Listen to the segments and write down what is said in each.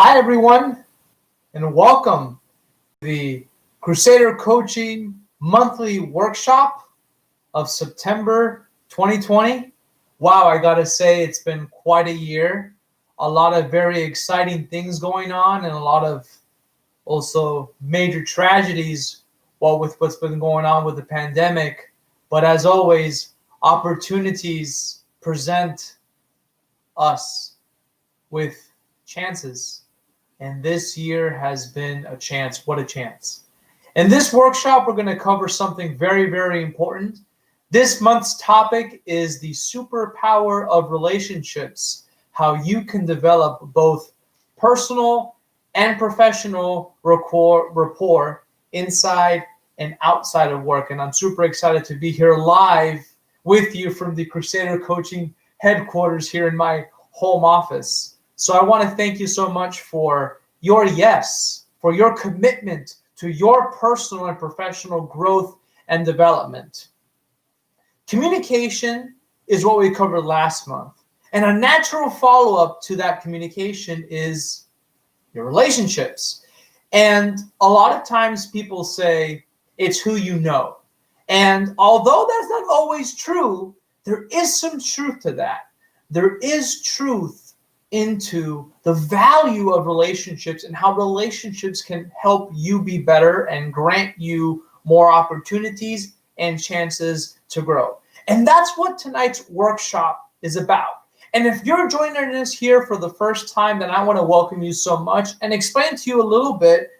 Hi, everyone, and welcome to the Crusader Coaching Monthly Workshop of September 2020. Wow, I gotta say, it's been quite a year. A lot of very exciting things going on, and a lot of also major tragedies with what's been going on with the pandemic. But as always, opportunities present us with chances. And this year has been a chance. What a chance. In this workshop, we're going to cover something very, very important. This month's topic is the superpower of relationships, how you can develop both personal and professional rapport inside and outside of work. And I'm super excited to be here live with you from the Crusader Coaching headquarters here in my home office. So I want to thank you so much for your yes, for your commitment to your personal and professional growth and development. Communication is what we covered last month. And a natural follow-up to that communication is your relationships. And a lot of times people say it's who you know. And although that's not always true, there is some truth to that. There is truth into the value of relationships and how relationships can help you be better and grant you more opportunities and chances to grow. And that's what tonight's workshop is about. And if you're joining us here for the first time, then I want to welcome you so much and explain to you a little bit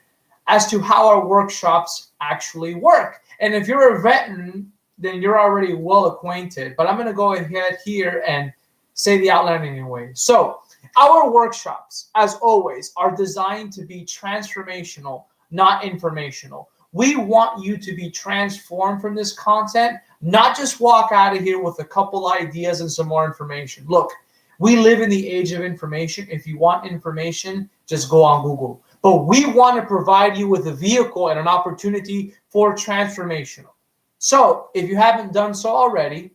as to how our workshops actually work. And if you're a veteran, then you're already well acquainted. But I'm going to go ahead here and say the outline anyway. So, our workshops, as always, are designed to be transformational, not informational. We want you to be transformed from this content, not just walk out of here with a couple ideas and some more information. Look, we live in the age of information. If you want information, just go on Google. But we want to provide you with a vehicle and an opportunity for transformational. So if you haven't done so already,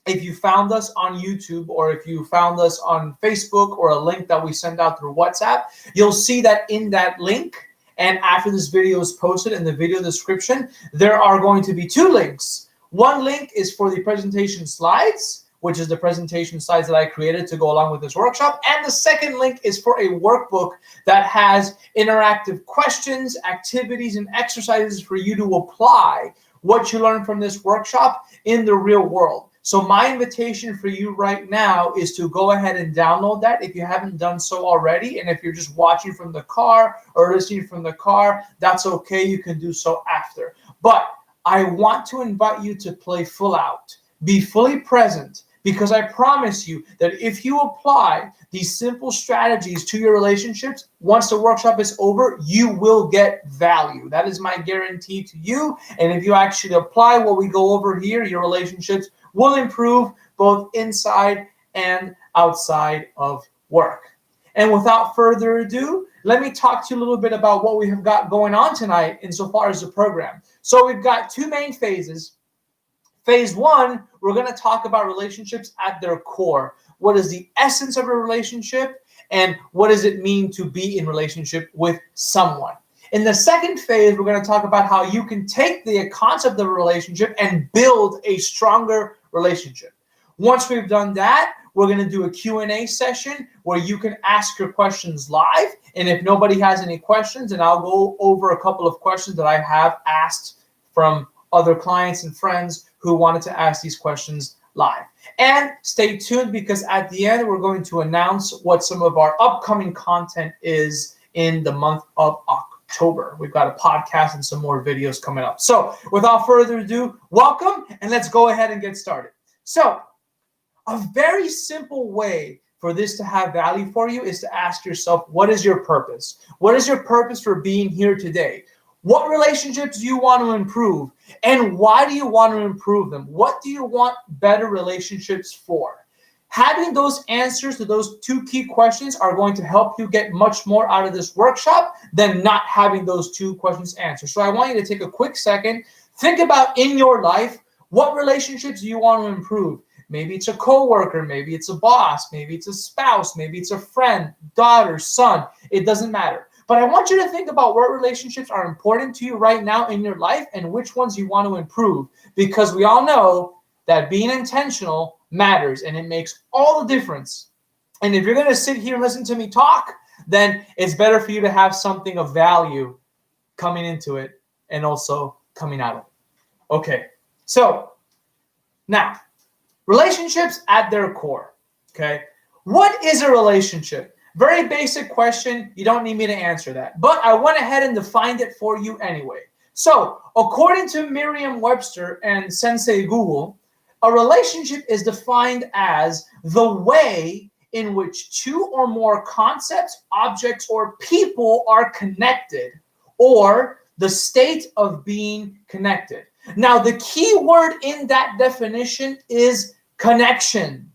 if you found us on YouTube or if you found us on Facebook or a link that we send out through WhatsApp, you'll see that in that link, and after this video is posted in the video description, there are going to be two links. One link is for the presentation slides, which is the presentation slides that I created to go along with this workshop. And the second link is for a workbook that has interactive questions, activities, and exercises for you to apply what you learned from this workshop in the real world. So my invitation for you right now is to go ahead and download that if you haven't done so already. And if you're just watching from the car or listening from the car, that's okay. You can do so after. But I want to invite you to play full out, be fully present, because I promise you that if you apply these simple strategies to your relationships, once the workshop is over, you will get value. That is my guarantee to you. And if you actually apply what we go over here, your relationships will improve both inside and outside of work. And without further ado, let me talk to you a little bit about what we have got going on tonight insofar as the program. So we've got two main phases. Phase one, we're going to talk about relationships at their core. What is the essence of a relationship, and what does it mean to be in relationship with someone? In the second phase, we're going to talk about how you can take the concept of a relationship and build a stronger relationship. Once we've done that, we're going to do a Q&A session where you can ask your questions live. And if nobody has any questions, then I'll go over a couple of questions that I have asked from other clients and friends who wanted to ask these questions live. And stay tuned, because at the end, we're going to announce what some of our upcoming content is in the month of October. We've got a podcast and some more videos coming up. So without further ado, welcome, and let's go ahead and get started. So a very simple way for this to have value for you is to ask yourself, what is your purpose? What is your purpose for being here today? What relationships do you want to improve? And why do you want to improve them? What do you want better relationships for? Having those answers to those two key questions are going to help you get much more out of this workshop than not having those two questions answered. So I want you to take a quick second, think about in your life, what relationships do you want to improve? Maybe it's a coworker, maybe it's a boss, maybe it's a spouse, maybe it's a friend, daughter, son. It doesn't matter. But I want you to think about what relationships are important to you right now in your life and which ones you want to improve, because we all know that being intentional matters and it makes all the difference. And if you're going to sit here and listen to me talk, then it's better for you to have something of value coming into it and also coming out of it. Okay, so now, relationships at their core, okay? What is a relationship? Very basic question. You don't need me to answer that. But I went ahead and defined it for you anyway. So, according to Merriam-Webster and Sensei Google, a relationship is defined as the way in which two or more concepts, objects, or people are connected, or the state of being connected. Now, the key word in that definition is connection.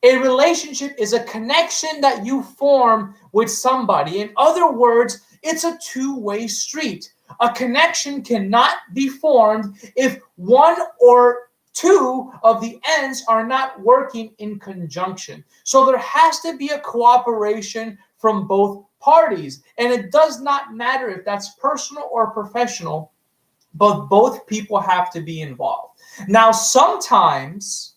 A relationship is a connection that you form with somebody. In other words, it's a two-way street. A connection cannot be formed if one or two of the ends are not working in conjunction. So there has to be a cooperation from both parties. And it does not matter if that's personal or professional, but both people have to be involved. Now, sometimes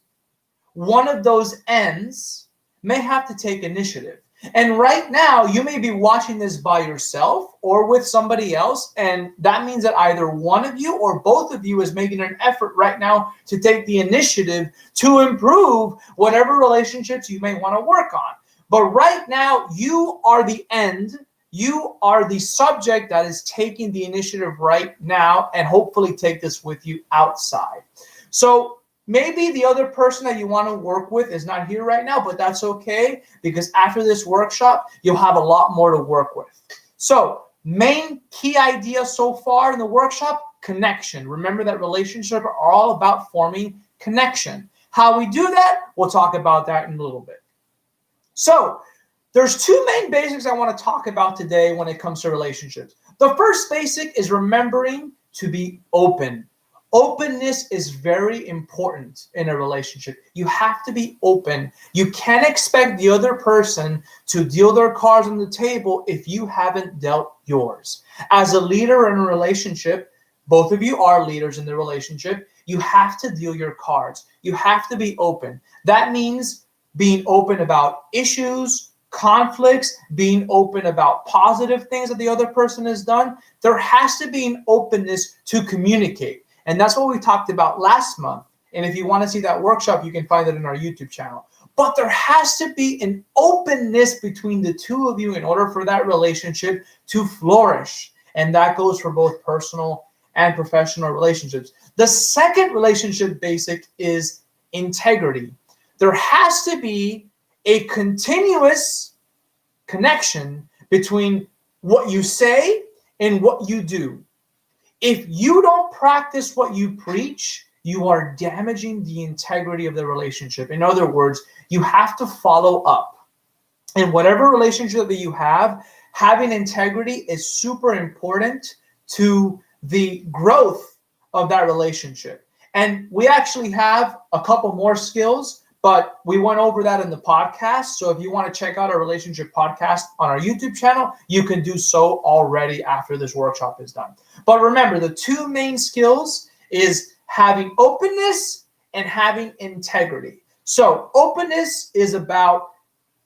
one of those ends may have to take initiative. And right now, you may be watching this by yourself or with somebody else, and that means that either one of you or both of you is making an effort right now to take the initiative to improve whatever relationships you may want to work on. But right now, you are the end. You are the subject that is taking the initiative right now, and hopefully take this with you outside. So maybe the other person that you want to work with is not here right now, but that's okay, because after this workshop, you'll have a lot more to work with. So main key idea so far in the workshop, connection. Remember that relationships are all about forming connection. How we do that, we'll talk about that in a little bit. So there's two main basics I want to talk about today when it comes to relationships. The first basic is remembering to be open. Openness is very important in a relationship. You have to be open. You can't expect the other person to deal their cards on the table if you haven't dealt yours. As a leader in a relationship, both of you are leaders in the relationship, you have to deal your cards. You have to be open. That means being open about issues, conflicts, being open about positive things that the other person has done. There has to be an openness to communicate. And that's what we talked about last month. And if you want to see that workshop, you can find it in our YouTube channel. But there has to be an openness between the two of you in order for that relationship to flourish. And that goes for both personal and professional relationships. The second relationship basic is integrity. There has to be a continuous connection between what you say and what you do. If you don't practice what you preach, you are damaging the integrity of the relationship. In other words, you have to follow up. In whatever relationship that you have, having integrity is super important to the growth of that relationship. And we actually have a couple more skills, but we went over that in the podcast. So if you want to check out our relationship podcast on our YouTube channel, you can do so already after this workshop is done. But remember, the two main skills is having openness and having integrity. So openness is about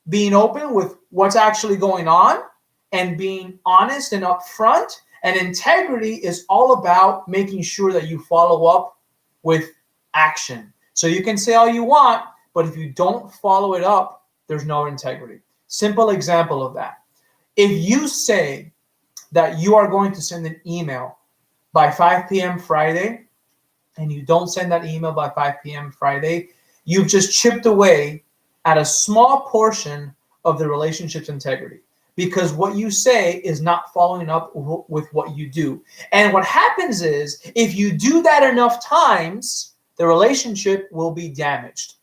being open with what's actually going on and being honest and upfront. And integrity is all about making sure that you follow up with action. So you can say all you want, but if you don't follow it up, there's no integrity. Simple example of that. If you say that you are going to send an email by 5 p.m. Friday, and you don't send that email by 5 p.m. Friday, you've just chipped away at a small portion of the relationship's integrity, because what you say is not following up with what you do. And what happens is, if you do that enough times, the relationship will be damaged.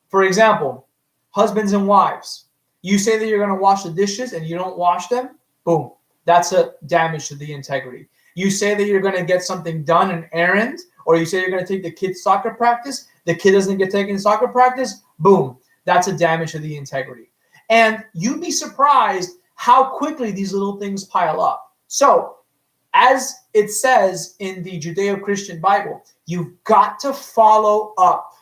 For example, husbands and wives, you say that you're going to wash the dishes and you don't wash them, boom, that's a damage to the integrity. You say that you're going to get something done, an errand, or you say you're going to take the kids' soccer practice, the kid doesn't get taken to soccer practice, boom, that's a damage to the integrity. And you'd be surprised how quickly these little things pile up. So, as it says in the Judeo-Christian Bible, you've got to follow up.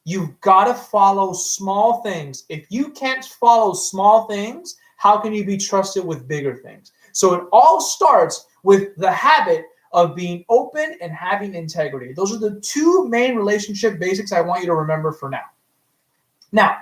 You've got to follow small things. If you can't follow small things, how can you be trusted with bigger things? So it all starts with the habit of being open and having integrity. Those are the two main relationship basics I want you to remember for now. Now,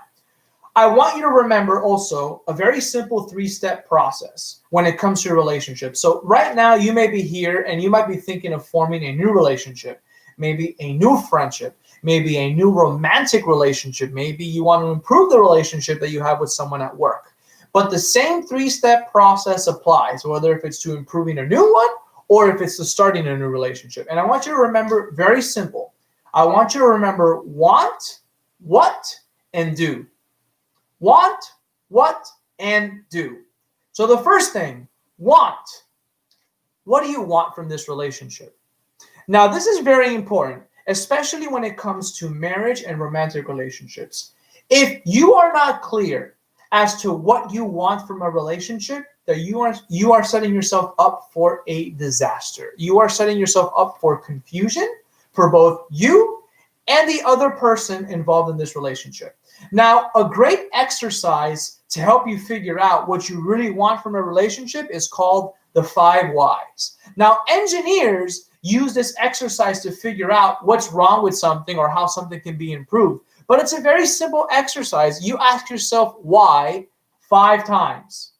I want you to remember also a very simple 3-step process when it comes to a relationship. So right now you may be here and you might be thinking of forming a new relationship, maybe a new friendship, maybe a new romantic relationship. Maybe you want to improve the relationship that you have with someone at work. But the same 3-step process applies, whether if it's to improving a new one or if it's to starting a new relationship. And I want you to remember, very simple. I want you to remember want, what, and do. Want, what, and do. So the first thing, want. What do you want from this relationship? Now, this is very important, especially when it comes to marriage and romantic relationships. If you are not clear as to what you want from a relationship, that you are setting yourself up for a disaster. You are setting yourself up for confusion for both you and the other person involved in this relationship. Now, a great exercise to help you figure out what you really want from a relationship is called the 5 whys. Now, engineers use this exercise to figure out what's wrong with something or how something can be improved. But it's a very simple exercise. You ask yourself why 5 times.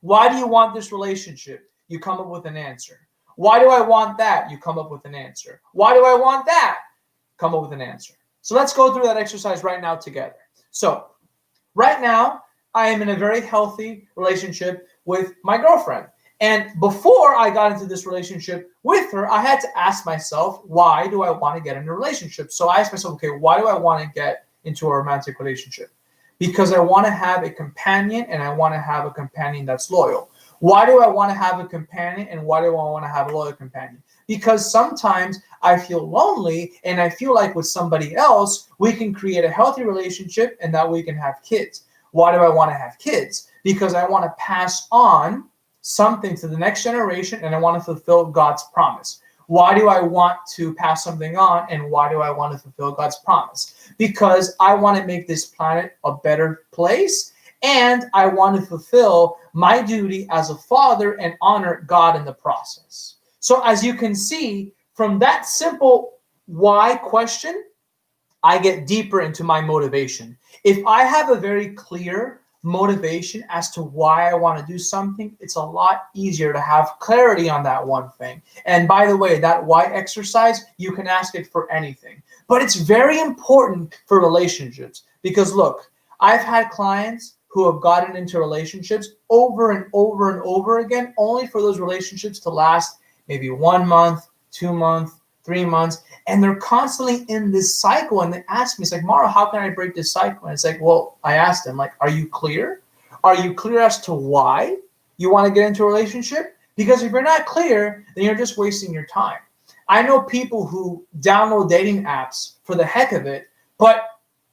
Why do you want this relationship? You come up with an answer. Why do I want that? You come up with an answer. Why do I want that? Come up with an answer. So let's go through that exercise right now together. So right now, I am in a very healthy relationship with my girlfriend. And before I got into this relationship with her, I had to ask myself, why do I want to get in a relationship? So I asked myself, okay, why do I want to get into a romantic relationship? Because I want to have a companion and I want to have a companion that's loyal. Why do I want to have a companion and why do I want to have a loyal companion? Because sometimes I feel lonely and I feel like with somebody else, we can create a healthy relationship and that we can have kids. Why do I want to have kids? Because I want to pass on something to the next generation and I want to fulfill God's promise. Why do I want to pass something on and why do I want to fulfill God's promise? Because I want to make this planet a better place and I want to fulfill my duty as a father and honor God in the process. So as you can see, from that simple why question, I get deeper into my motivation. If I have a very clear motivation as to why I want to do something, it's a lot easier to have clarity on that one thing. And by the way, that why exercise, you can ask it for anything. But it's very important for relationships because look, I've had clients who have gotten into relationships over and over and over again, only for those relationships to last maybe 1 month, 2 months, 3 months, and they're constantly in this cycle. And they ask me, it's like, Mara, how can I break this cycle? And it's like, well, I asked them, like, are you clear? Are you clear as to why you want to get into a relationship? Because if you're not clear, then you're just wasting your time. I know people who download dating apps for the heck of it, but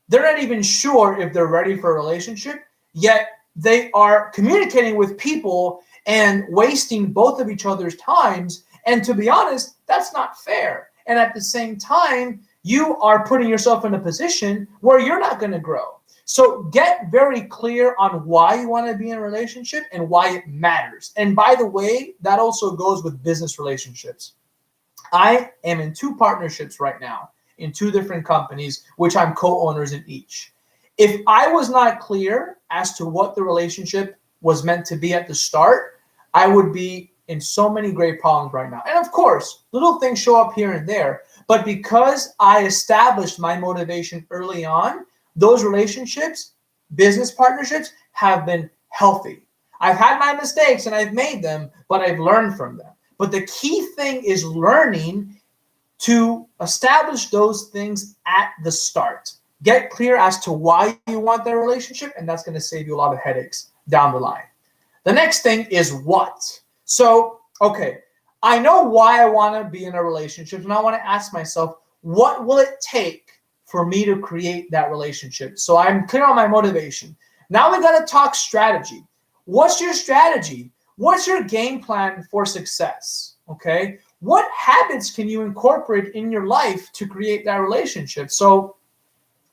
they're not even sure if they're ready for a relationship, yet they are communicating with people and wasting both of each other's times. And to be honest, that's not fair. And at the same time, you are putting yourself in a position where you're not going to grow. So get very clear on why you want to be in a relationship and why it matters. And by the way, that also goes with business relationships. I am in 2 partnerships right now in 2 different companies, which I'm co-owners in each. If I was not clear as to what the relationship was meant to be at the start, I would be in so many great problems right now. And of course, little things show up here and there. But because I established my motivation early on, those relationships, business partnerships, have been healthy. I've had my mistakes and I've made them, but I've learned from them. But the key thing is learning to establish those things at the start. Get clear as to why you want that relationship, and that's going to save you a lot of headaches down the line. The next thing is what. So, okay, I know why I want to be in a relationship, and I want to ask myself, what will it take for me to create that relationship. So I'm clear on my motivation. Now we got to talk strategy. What's your strategy? What's your game plan for success? Okay. What habits can you incorporate in your life to create that relationship? So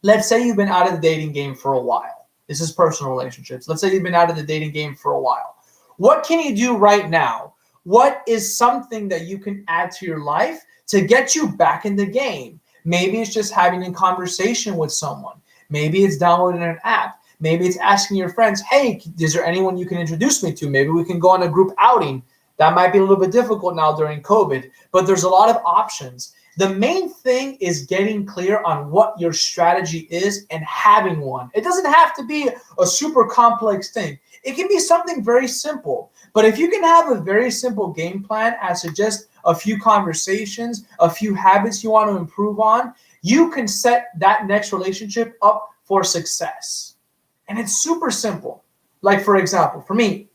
let's say you've been out of the dating game for a while. This is personal relationships. Let's say you've been out of the dating game for a while. What can you do right now? What is something that you can add to your life to get you back in the game? Maybe it's just having a conversation with someone. Maybe it's downloading an app. Maybe it's asking your friends, hey, is there anyone you can introduce me to? Maybe we can go on a group outing. That might be a little bit difficult now during COVID, but there's a lot of options. The main thing is getting clear on what your strategy is and having one. It doesn't have to be a super complex thing. It can be something very simple. But if you can have a very simple game plan as to just a few conversations, a few habits you want to improve on, you can set that next relationship up for success. And it's super simple. Like, for example, for me,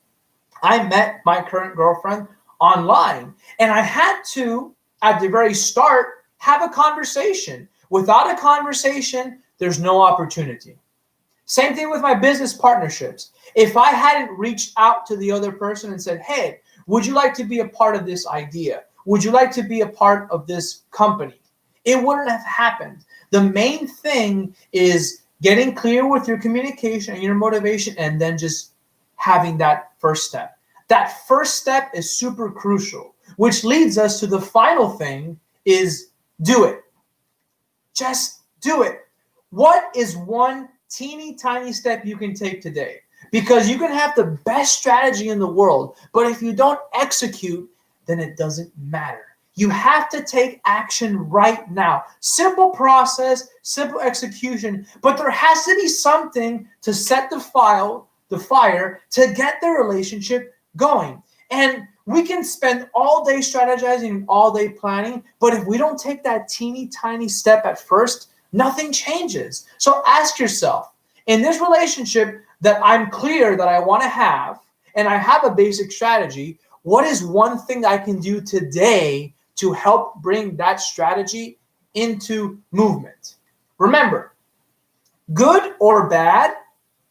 I met my current girlfriend online, and I had to, at the very start, have a conversation. Without a conversation, there's no opportunity. Same thing with my business partnerships. If I hadn't reached out to the other person and said, hey, would you like to be a part of this idea? Would you like to be a part of this company? It wouldn't have happened. The main thing is getting clear with your communication and your motivation, and then just having that first step. That first step is super crucial, which leads us to the final thing is do it. Just do it. What is one teeny tiny step you can take today? Because you can have the best strategy in the world, but if you don't execute, then it doesn't matter. You have to take action right now. Simple process, simple execution, but there has to be something to set the fire to get the relationship going. And we can spend all day strategizing, all day planning, but if we don't take that teeny tiny step at first, nothing changes. So ask yourself, in this relationship that I'm clear that I want to have, and I have a basic strategy, what is one thing I can do today to help bring that strategy into movement? Remember, good or bad,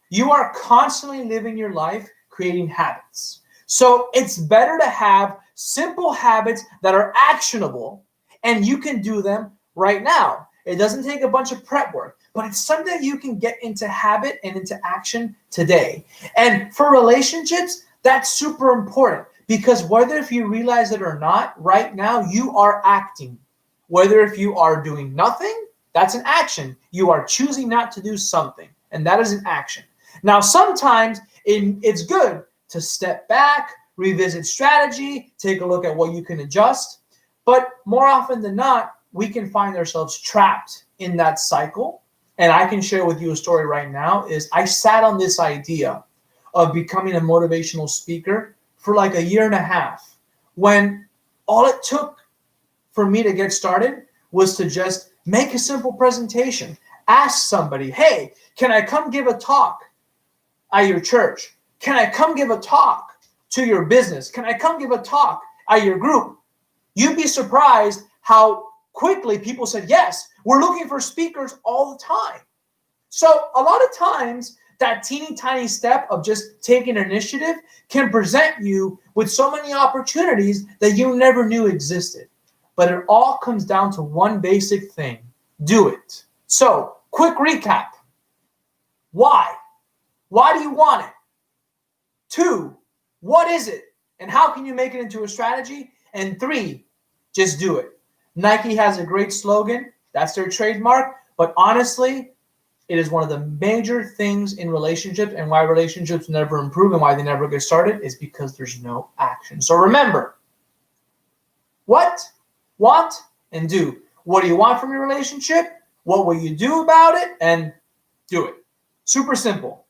you are constantly living your life creating habits. So it's better to have simple habits that are actionable and you can do them right now. It doesn't take a bunch of prep work, but it's something that you can get into habit and into action today. And for relationships, that's super important because whether if you realize it or not, right now you are acting. Whether if you are doing nothing, that's an action. You are choosing not to do something, and that is an action. Now, sometimes it's good to step back, revisit strategy, take a look at what you can adjust. But more often than not, we can find ourselves trapped in that cycle. And I can share with you a story right now is I sat on this idea of becoming a motivational speaker for like a year and a half, when all it took for me to get started was to just make a simple presentation. Ask somebody, hey, can I come give a talk at your church? Can I come give a talk to your business? Can I come give a talk at your group? You'd be surprised how quickly people said, yes, we're looking for speakers all the time. So a lot of times that teeny tiny step of just taking initiative can present you with so many opportunities that you never knew existed. But it all comes down to one basic thing. Do it. So quick recap. Why? Why do you want it? 2, what is it? And how can you make it into a strategy? And 3, just do it. Nike has a great slogan. That's their trademark. But honestly, it is one of the major things in relationships, and why relationships never improve and why they never get started is because there's no action. So remember, what, want, and do. What do you want from your relationship? What will you do about it? And do it. Super simple.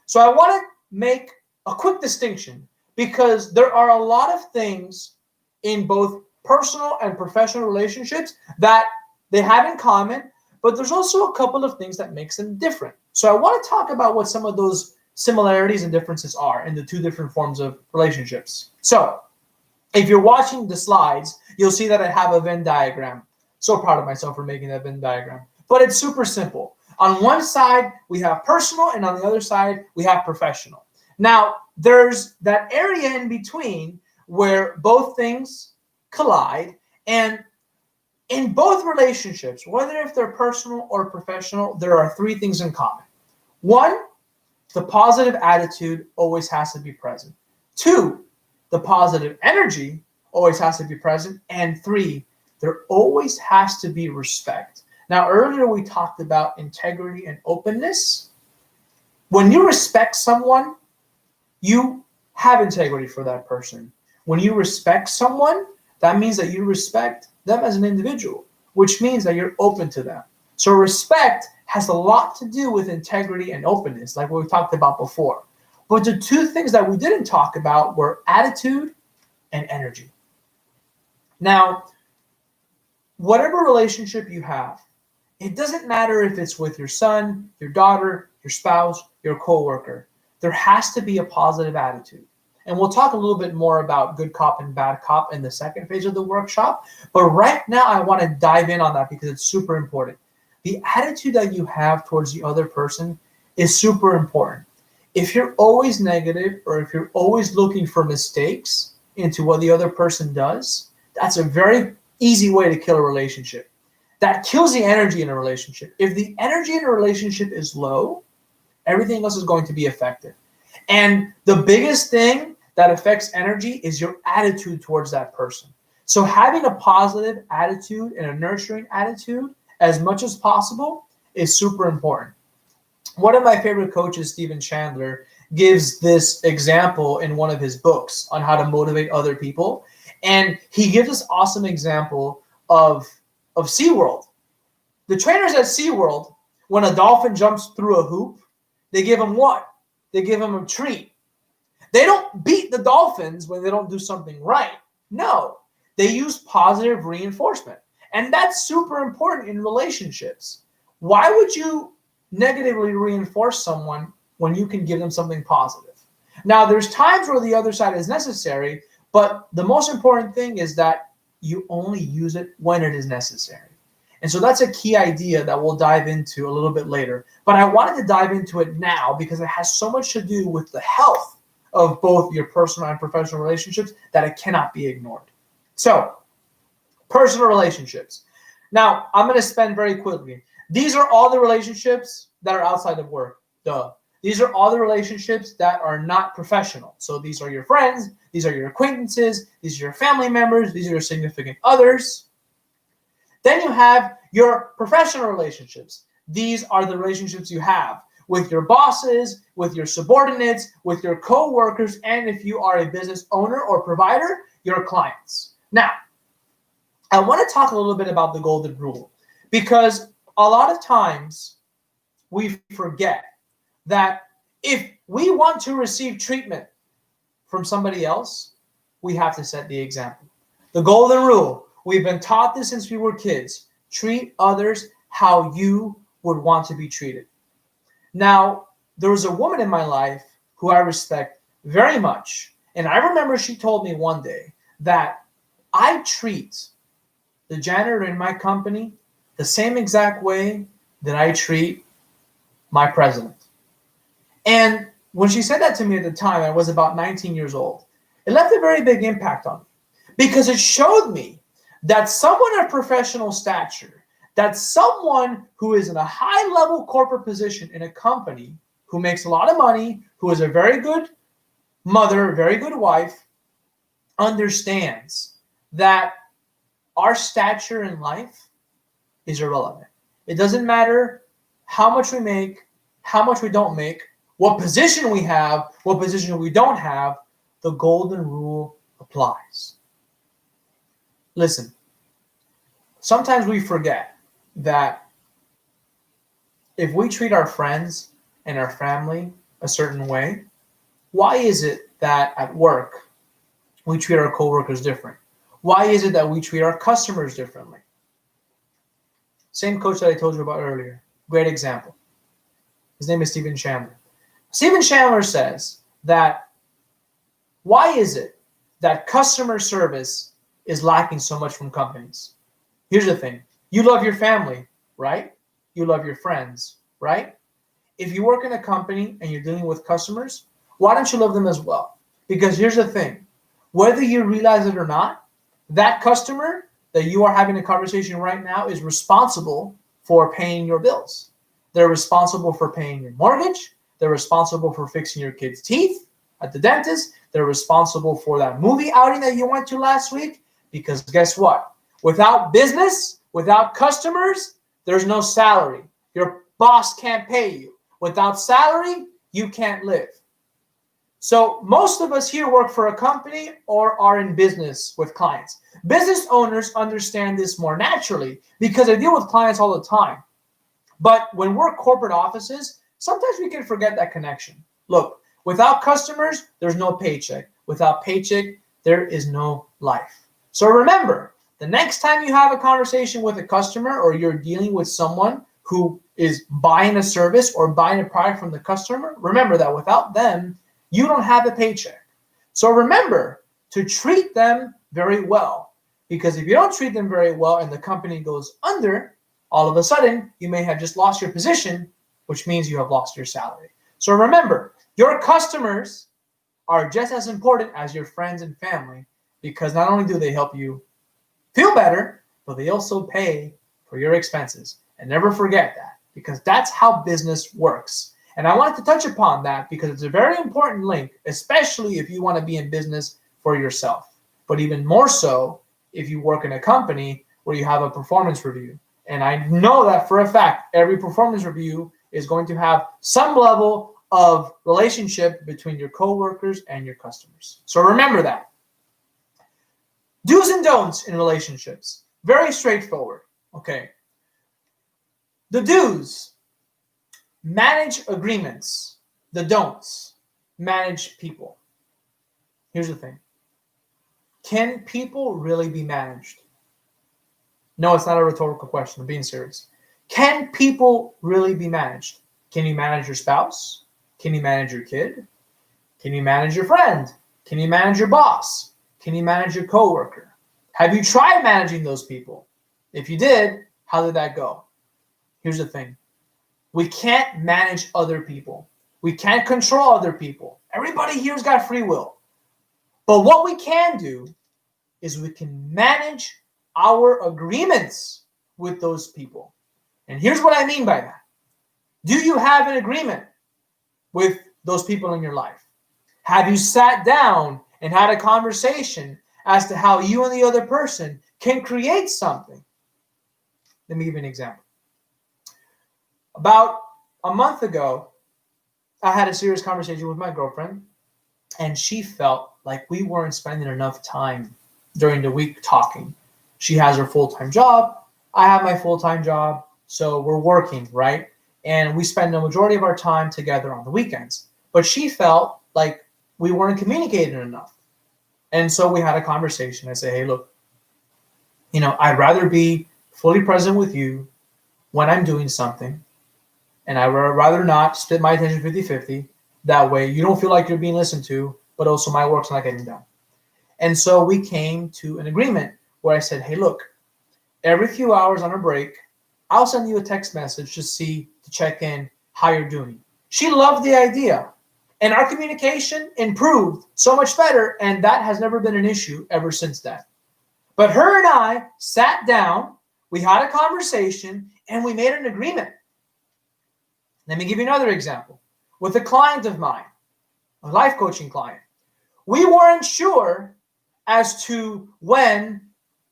So I want to make a quick distinction because there are a lot of things in both personal and professional relationships that they have in common, but there's also a couple of things that makes them different. So I want to talk about what some of those similarities and differences are in the two different forms of relationships. So if you're watching the slides, you'll see that I have a Venn diagram. So proud of myself for making that Venn diagram. But it's super simple. On one side, we have personal, and on the other side, we have professional. Now, there's that area in between where both things collide, and in both relationships, whether if they're personal or professional, there are three things in common. One, the positive attitude always has to be present. Two, the positive energy always has to be present. And three, there always has to be respect. Now, earlier we talked about integrity and openness. When you respect someone, you have integrity for that person. When you respect someone, that means that you respect them as an individual, which means that you're open to them. So respect has a lot to do with integrity and openness, like what we talked about before. But the two things that we didn't talk about were attitude and energy. Now, whatever relationship you have, it doesn't matter if it's with your son, your daughter, your spouse, your coworker. There has to be a positive attitude. And we'll talk a little bit more about good cop and bad cop in the second phase of the workshop. But right now, I want to dive in on that because it's super important. The attitude that you have towards the other person is super important. If you're always negative, or if you're always looking for mistakes into what the other person does, that's a very easy way to kill a relationship. That kills the energy in a relationship. If the energy in a relationship is low, everything else is going to be affected. And the biggest thing that affects energy is your attitude towards that person. So having a positive attitude and a nurturing attitude as much as possible is super important. One of my favorite coaches, Stephen Chandler, gives this example in one of his books on how to motivate other people. And he gives this awesome example of SeaWorld. The trainers at SeaWorld, when a dolphin jumps through a hoop, they give him what? They give him a treat. They don't beat the dolphins when they don't do something right. No, they use positive reinforcement. And that's super important in relationships. Why would you negatively reinforce someone when you can give them something positive? Now, there's times where the other side is necessary, but the most important thing is that you only use it when it is necessary. And so that's a key idea that we'll dive into a little bit later. But I wanted to dive into it now because it has so much to do with the health of both your personal and professional relationships that it cannot be ignored. So, personal relationships. Now, I'm going to spend very quickly. These are all the relationships that are outside of work. Duh. These are all the relationships that are not professional. So these are your friends, these are your acquaintances, these are your family members, these are your significant others. Then you have your professional relationships. These are the relationships you have with your bosses, with your subordinates, with your co-workers, and if you are a business owner or provider, your clients. Now, I want to talk a little bit about the golden rule because a lot of times we forget that if we want to receive treatment from somebody else, we have to set the example. The golden rule, we've been taught this since we were kids. Treat others how you would want to be treated. Now, there was a woman in my life who I respect very much. And I remember she told me one day that I treat the janitor in my company the same exact way that I treat my president. And when she said that to me at the time, I was about 19 years old. It left a very big impact on me because it showed me that someone of professional stature, that someone who is in a high-level corporate position in a company, who makes a lot of money, who is a very good mother, a very good wife, understands that our stature in life is irrelevant. It doesn't matter how much we make, how much we don't make, what position we have, what position we don't have, the golden rule applies. Listen, sometimes we forget that if we treat our friends and our family a certain way, why is it that at work we treat our coworkers different? Why is it that we treat our customers differently? Same coach that I told you about earlier. Great example. His name is Stephen Chandler. Stephen Chandler says that why is it that customer service is lacking so much from companies? Here's the thing. You love your family, right? you love your friends, right? If you work in a company and you're dealing with customers, why don't you love them as well? Because here's the thing, whether you realize it or not, that customer that you are having a conversation right now is responsible for paying your bills. They're responsible for paying your mortgage. They're responsible for fixing your kids' teeth at the dentist. They're responsible for that movie outing that you went to last week. Because guess what? Without business, without customers, there's no salary. Your boss can't pay you. Without salary, you can't live. So most of us here work for a company or are in business with clients. Business owners understand this more naturally because they deal with clients all the time. But when we're corporate offices, sometimes we can forget that connection. Look, without customers, there's no paycheck. Without paycheck, there is no life. So remember, the next time you have a conversation with a customer or you're dealing with someone who is buying a service or buying a product from the customer, remember that without them, you don't have a paycheck. So remember to treat them very well, because if you don't treat them very well and the company goes under, all of a sudden you may have just lost your position, which means you have lost your salary. So remember, your customers are just as important as your friends and family, because not only do they help you feel better, but they also pay for your expenses. And never forget that, because that's how business works. And I wanted to touch upon that because it's a very important link, especially if you want to be in business for yourself. But even more so if you work in a company where you have a performance review. And I know that for a fact, every performance review is going to have some level of relationship between your coworkers and your customers. So remember that. Do's and don'ts in relationships. Very straightforward. Okay. The do's: manage agreements. The don'ts: manage people. Here's the thing. Can people really be managed? No, it's not a rhetorical question. I'm being serious. Can people really be managed? Can you manage your spouse? Can you manage your kid? Can you manage your friend? Can you manage your boss? Can you manage your coworker? Have you tried managing those people? If you did, how did that go? Here's the thing. We can't manage other people. We can't control other people. Everybody here's got free will. But what we can do is we can manage our agreements with those people. And here's what I mean by that. Do you have an agreement with those people in your life? Have you sat down and had a conversation as to how you and the other person can create something? Let me give you an example. About a month ago, I had a serious conversation with my girlfriend, and she felt like we weren't spending enough time during the week talking. She has her full-time job. I have my full-time job. So we're working, right? And we spend the majority of our time together on the weekends. But she felt like we weren't communicating enough. And so we had a conversation. I said, hey, look, I'd rather be fully present with you when I'm doing something. And I would rather not split my attention 50-50. That way you don't feel like you're being listened to, but also my work's not getting done. And so we came to an agreement where I said, hey, look, every few hours on a break, I'll send you a text message to check in how you're doing. She loved the idea. And our communication improved so much better, and that has never been an issue ever since then. But her and I sat down, we had a conversation, and we made an agreement. Let me give you another example. With a client of mine, a life coaching client, we weren't sure as to when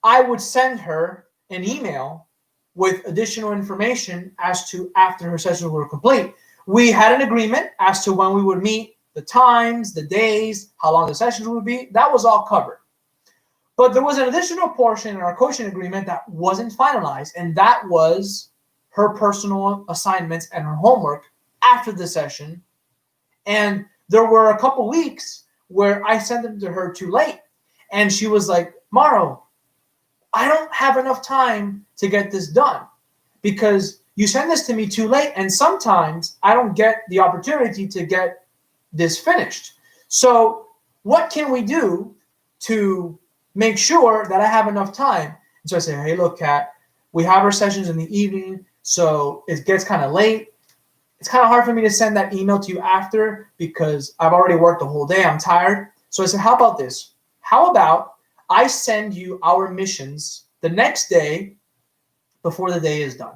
I would send her an email with additional information as to after her sessions were complete. We had an agreement as to when we would meet, the times, the days, how long the sessions would be. That was all covered. But there was an additional portion in our coaching agreement that wasn't finalized, and that was her personal assignments and her homework after the session. And there were a couple weeks where I sent them to her too late. And she was like, Mauro, I don't have enough time to get this done because you send this to me too late. And sometimes I don't get the opportunity to get this finished. So what can we do to make sure that I have enough time? And so I say, hey, look, Kat, we have our sessions in the evening. So it gets kind of late. It's kind of hard for me to send that email to you after because I've already worked the whole day. I'm tired. So I said, how about this? How about I send you our missions the next day before the day is done?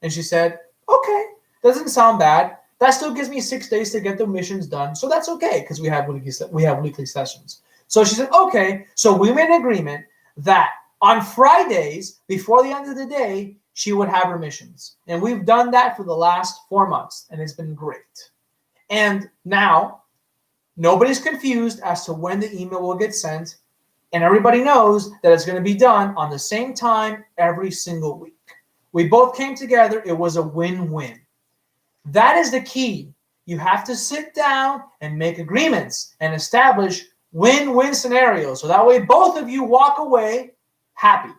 And she said, okay, doesn't sound bad. That still gives me 6 days to get the missions done. So that's okay because we have weekly sessions. So she said, okay. So we made an agreement that on Fridays, before the end of the day, she would have her missions. And we've done that for the last 4 months, and it's been great. And now, nobody's confused as to when the email will get sent, and everybody knows that it's going to be done on the same time every single week. We both came together. It was a win-win. That is the key. You have to sit down and make agreements and establish win-win scenarios. So that way both of you walk away happy.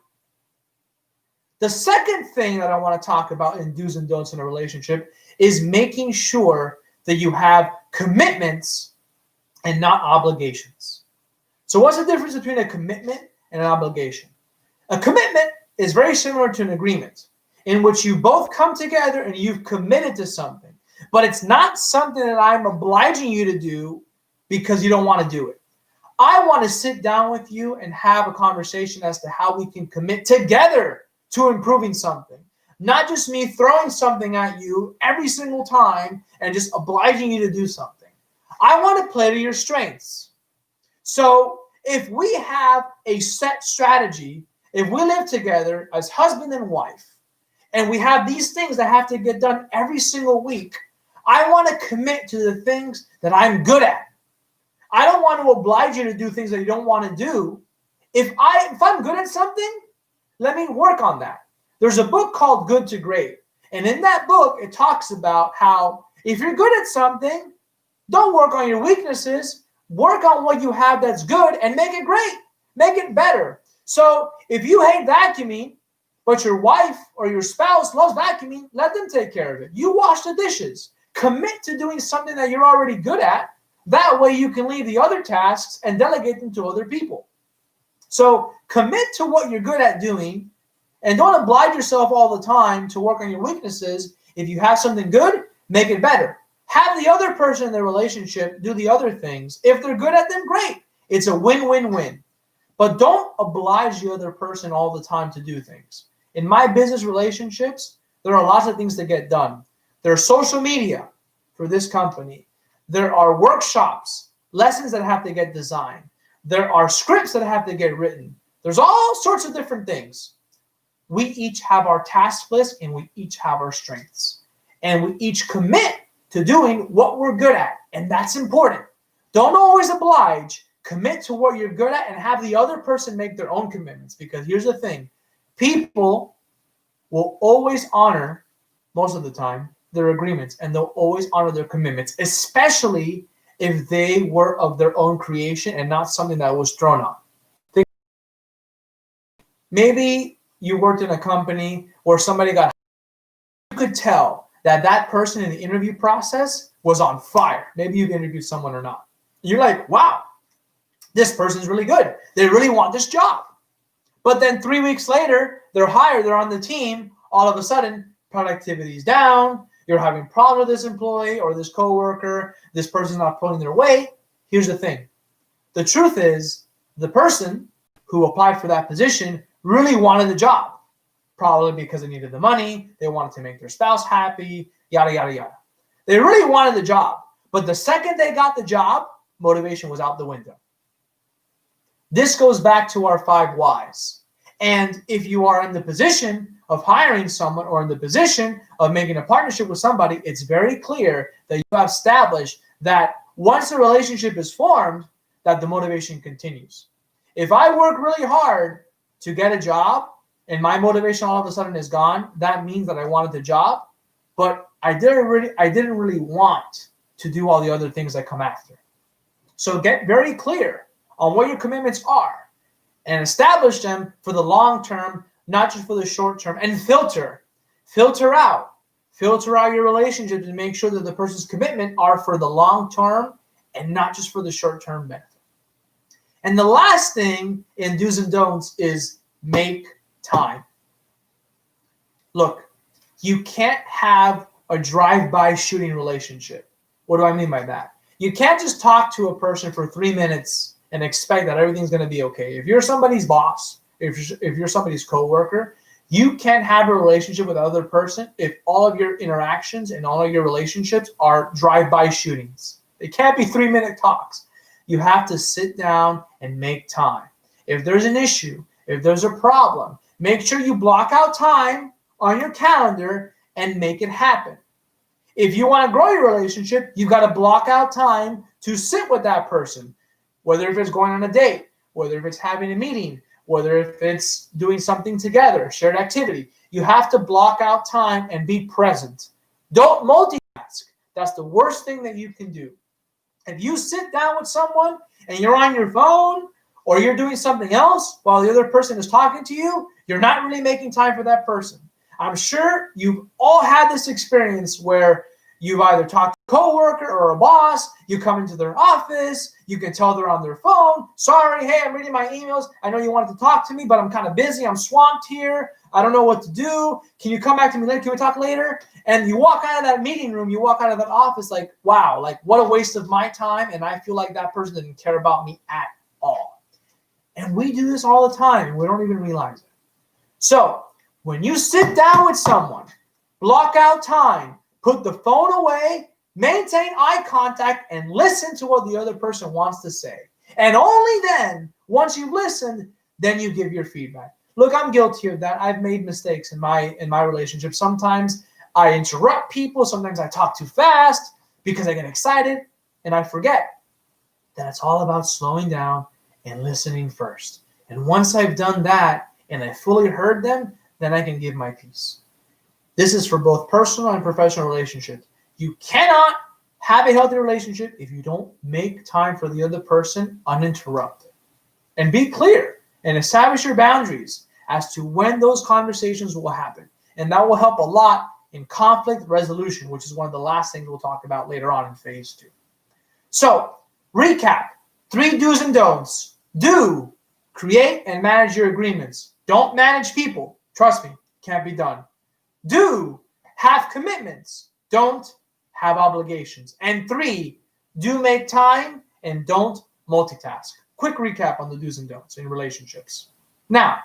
The second thing that I want to talk about in do's and don'ts in a relationship is making sure that you have commitments and not obligations. So what's the difference between a commitment and an obligation? A commitment is very similar to an agreement in which you both come together and you've committed to something, but it's not something that I'm obliging you to do because you don't want to do it. I want to sit down with you and have a conversation as to how we can commit together to improving something. Not just me throwing something at you every single time and just obliging you to do something. I want to play to your strengths. So if we have a set strategy, if we live together as husband and wife, and we have these things that have to get done every single week, I want to commit to the things that I'm good at. I don't want to oblige you to do things that you don't want to do. If I'm good at something, let me work on that. There's a book called Good to Great. And in that book, it talks about how if you're good at something, don't work on your weaknesses. Work on what you have that's good and make it great. Make it better. So if you hate vacuuming, but your wife or your spouse loves vacuuming, let them take care of it. You wash the dishes. Commit to doing something that you're already good at. That way you can leave the other tasks and delegate them to other people. So commit to what you're good at doing and don't oblige yourself all the time to work on your weaknesses. If you have something good, make it better. Have the other person in the relationship do the other things. If they're good at them, great. It's a win-win-win. But don't oblige the other person all the time to do things. In my business relationships, there are lots of things to get done. There's social media for this company. There are workshops, lessons that have to get designed. There are scripts that have to get written. There's all sorts of different things. We each have our task list and we each have our strengths. And we each commit to doing what we're good at. And that's important. Don't always oblige. Commit to what you're good at and have the other person make their own commitments. Because here's the thing. People will always honor, most of the time, their agreements. And they'll always honor their commitments. Especially if they were of their own creation and not something that was thrown on. Maybe you worked in a company where somebody got, you could tell that that person in the interview process was on fire. Maybe you've interviewed someone or not. You're like, wow, this person's really good. They really want this job. But then 3 weeks later, they're hired, they're on the team. All of a sudden, productivity is down. You're having problems with this employee or this coworker. This person's not pulling their weight. Here's the thing. The truth is, the person who applied for that position really wanted the job. Probably because they needed the money. They wanted to make their spouse happy, yada, yada, yada. They really wanted the job. But the second they got the job, motivation was out the window. This goes back to our 5 whys. And if you are in the position of hiring someone or in the position of making a partnership with somebody, it's very clear that you have established that once the relationship is formed, that the motivation continues. If I work really hard to get a job and my motivation all of a sudden is gone, that means that I wanted the job, but I didn't really want to do all the other things that come after. So get very clear on what your commitments are and establish them for the long term, not just for the short term, and filter out your relationships and make sure that the person's commitment are for the long term and not just for the short term benefit. And the last thing in do's and don'ts is make time. Look, You can't have a drive-by shooting relationship. What do I mean by that? You can't just talk to a person for 3 minutes and expect that everything's going to be okay. If you're somebody's boss, if you're somebody's coworker, you can't have a relationship with another person if all of your interactions and all of your relationships are drive-by shootings. It can't be 3-minute talks. You have to sit down and make time. If there's an issue, if there's a problem, make sure you block out time on your calendar and make it happen. If you want to grow your relationship, you've got to block out time to sit with that person, whether if it's going on a date, whether if it's having a meeting, whether if it's doing something together, shared activity. You have to block out time and be present. Don't multitask. That's the worst thing that you can do. If you sit down with someone and you're on your phone or you're doing something else while the other person is talking to you, you're not really making time for that person. I'm sure you've all had this experience where you've either talked to a coworker or a boss, you come into their office, you can tell they're on their phone. Sorry, hey, I'm reading my emails. I know you wanted to talk to me, but I'm kind of busy. I'm swamped here. I don't know what to do. Can you come back to me later? Can we talk later? And you walk out of that meeting room, you walk out of that office like, wow, like what a waste of my time. And I feel like that person didn't care about me at all. And we do this all the time and we don't even realize it. So when you sit down with someone, block out time, put the phone away, maintain eye contact, and listen to what the other person wants to say. And only then, once you've listened, then you give your feedback. Look, I'm guilty of that. I've made mistakes in my relationship. Sometimes I interrupt people. Sometimes I talk too fast because I get excited and I forget that it's all about slowing down and listening first. And once I've done that and I fully heard them, then I can give my piece. This is for both personal and professional relationships. You cannot have a healthy relationship if you don't make time for the other person uninterrupted. And be clear and establish your boundaries as to when those conversations will happen. And that will help a lot in conflict resolution, which is one of the last things we'll talk about later on in phase 2. So, recap, 3 do's and don'ts. Do, create and manage your agreements. Don't manage people. Trust me, can't be done. Do, have commitments. Don't have obligations. And 3, do make time and don't multitask. Quick recap on the do's and don'ts in relationships. Now,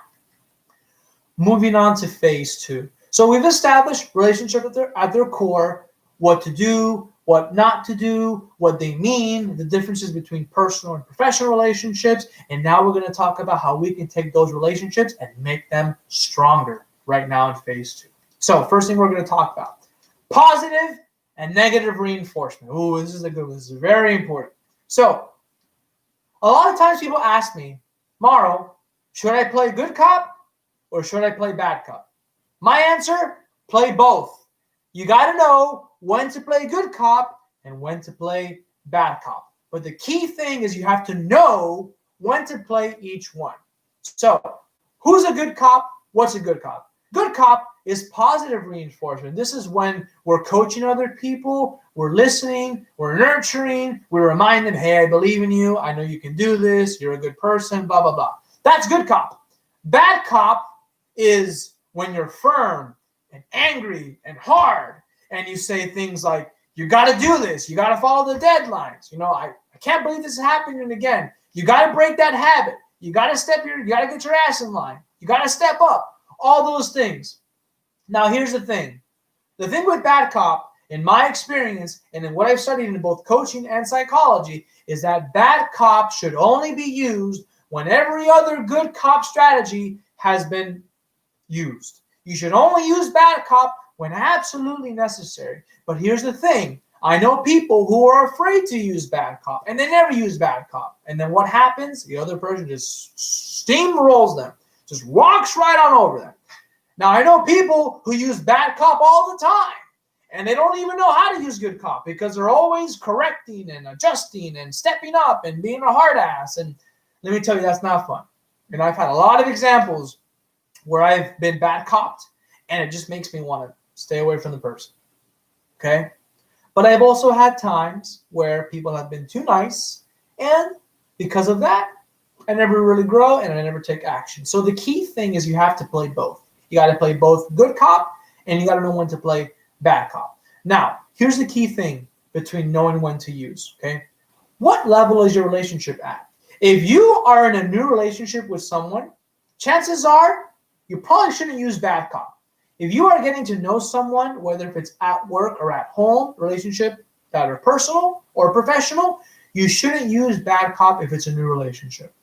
moving on to phase 2. So we've established relationship at their core, what to do, what not to do, what they mean, the differences between personal and professional relationships, and now we're going to talk about how we can take those relationships and make them stronger right now in phase 2. So first thing we're going to talk about, positive and negative reinforcement. Ooh, this is a good one. This is very important. So a lot of times people ask me, Mauro, should I play good cop or should I play bad cop? My answer, play both. You got to know when to play good cop and when to play bad cop. But the key thing is you have to know when to play each one. So who's a good cop? What's a good cop? Good cop is positive reinforcement. This is when we're coaching other people, we're listening, we're nurturing, we remind them, hey, I believe in you, I know you can do this, you're a good person, blah, blah, blah. That's good cop. Bad cop is when you're firm and angry and hard and you say things like, you got to do this, you got to follow the deadlines. You know, I can't believe this is happening again. You got to break that habit. You got to get your ass in line. You got to step up. All those things. Now, here's the thing. The thing with bad cop, in my experience, and in what I've studied in both coaching and psychology, is that bad cop should only be used when every other good cop strategy has been used. You should only use bad cop when absolutely necessary. But here's the thing. I know people who are afraid to use bad cop, and they never use bad cop. And then what happens? The other person just steamrolls them. Just walks right on over them. Now, I know people who use bad cop all the time, and they don't even know how to use good cop because they're always correcting and adjusting and stepping up and being a hard ass. And let me tell you, that's not fun. And I've had a lot of examples where I've been bad copped, and it just makes me want to stay away from the person. Okay? But I've also had times where people have been too nice, and because of that, I never really grow and I never take action. So the key thing is you have to play both. You got to play both good cop and you got to know when to play bad cop. Now, here's the key thing between knowing when to use, okay? What level is your relationship at? If you are in a new relationship with someone, chances are you probably shouldn't use bad cop. If you are getting to know someone, whether if it's at work or at home, relationship that are personal or professional, you shouldn't use bad cop if it's a new relationship.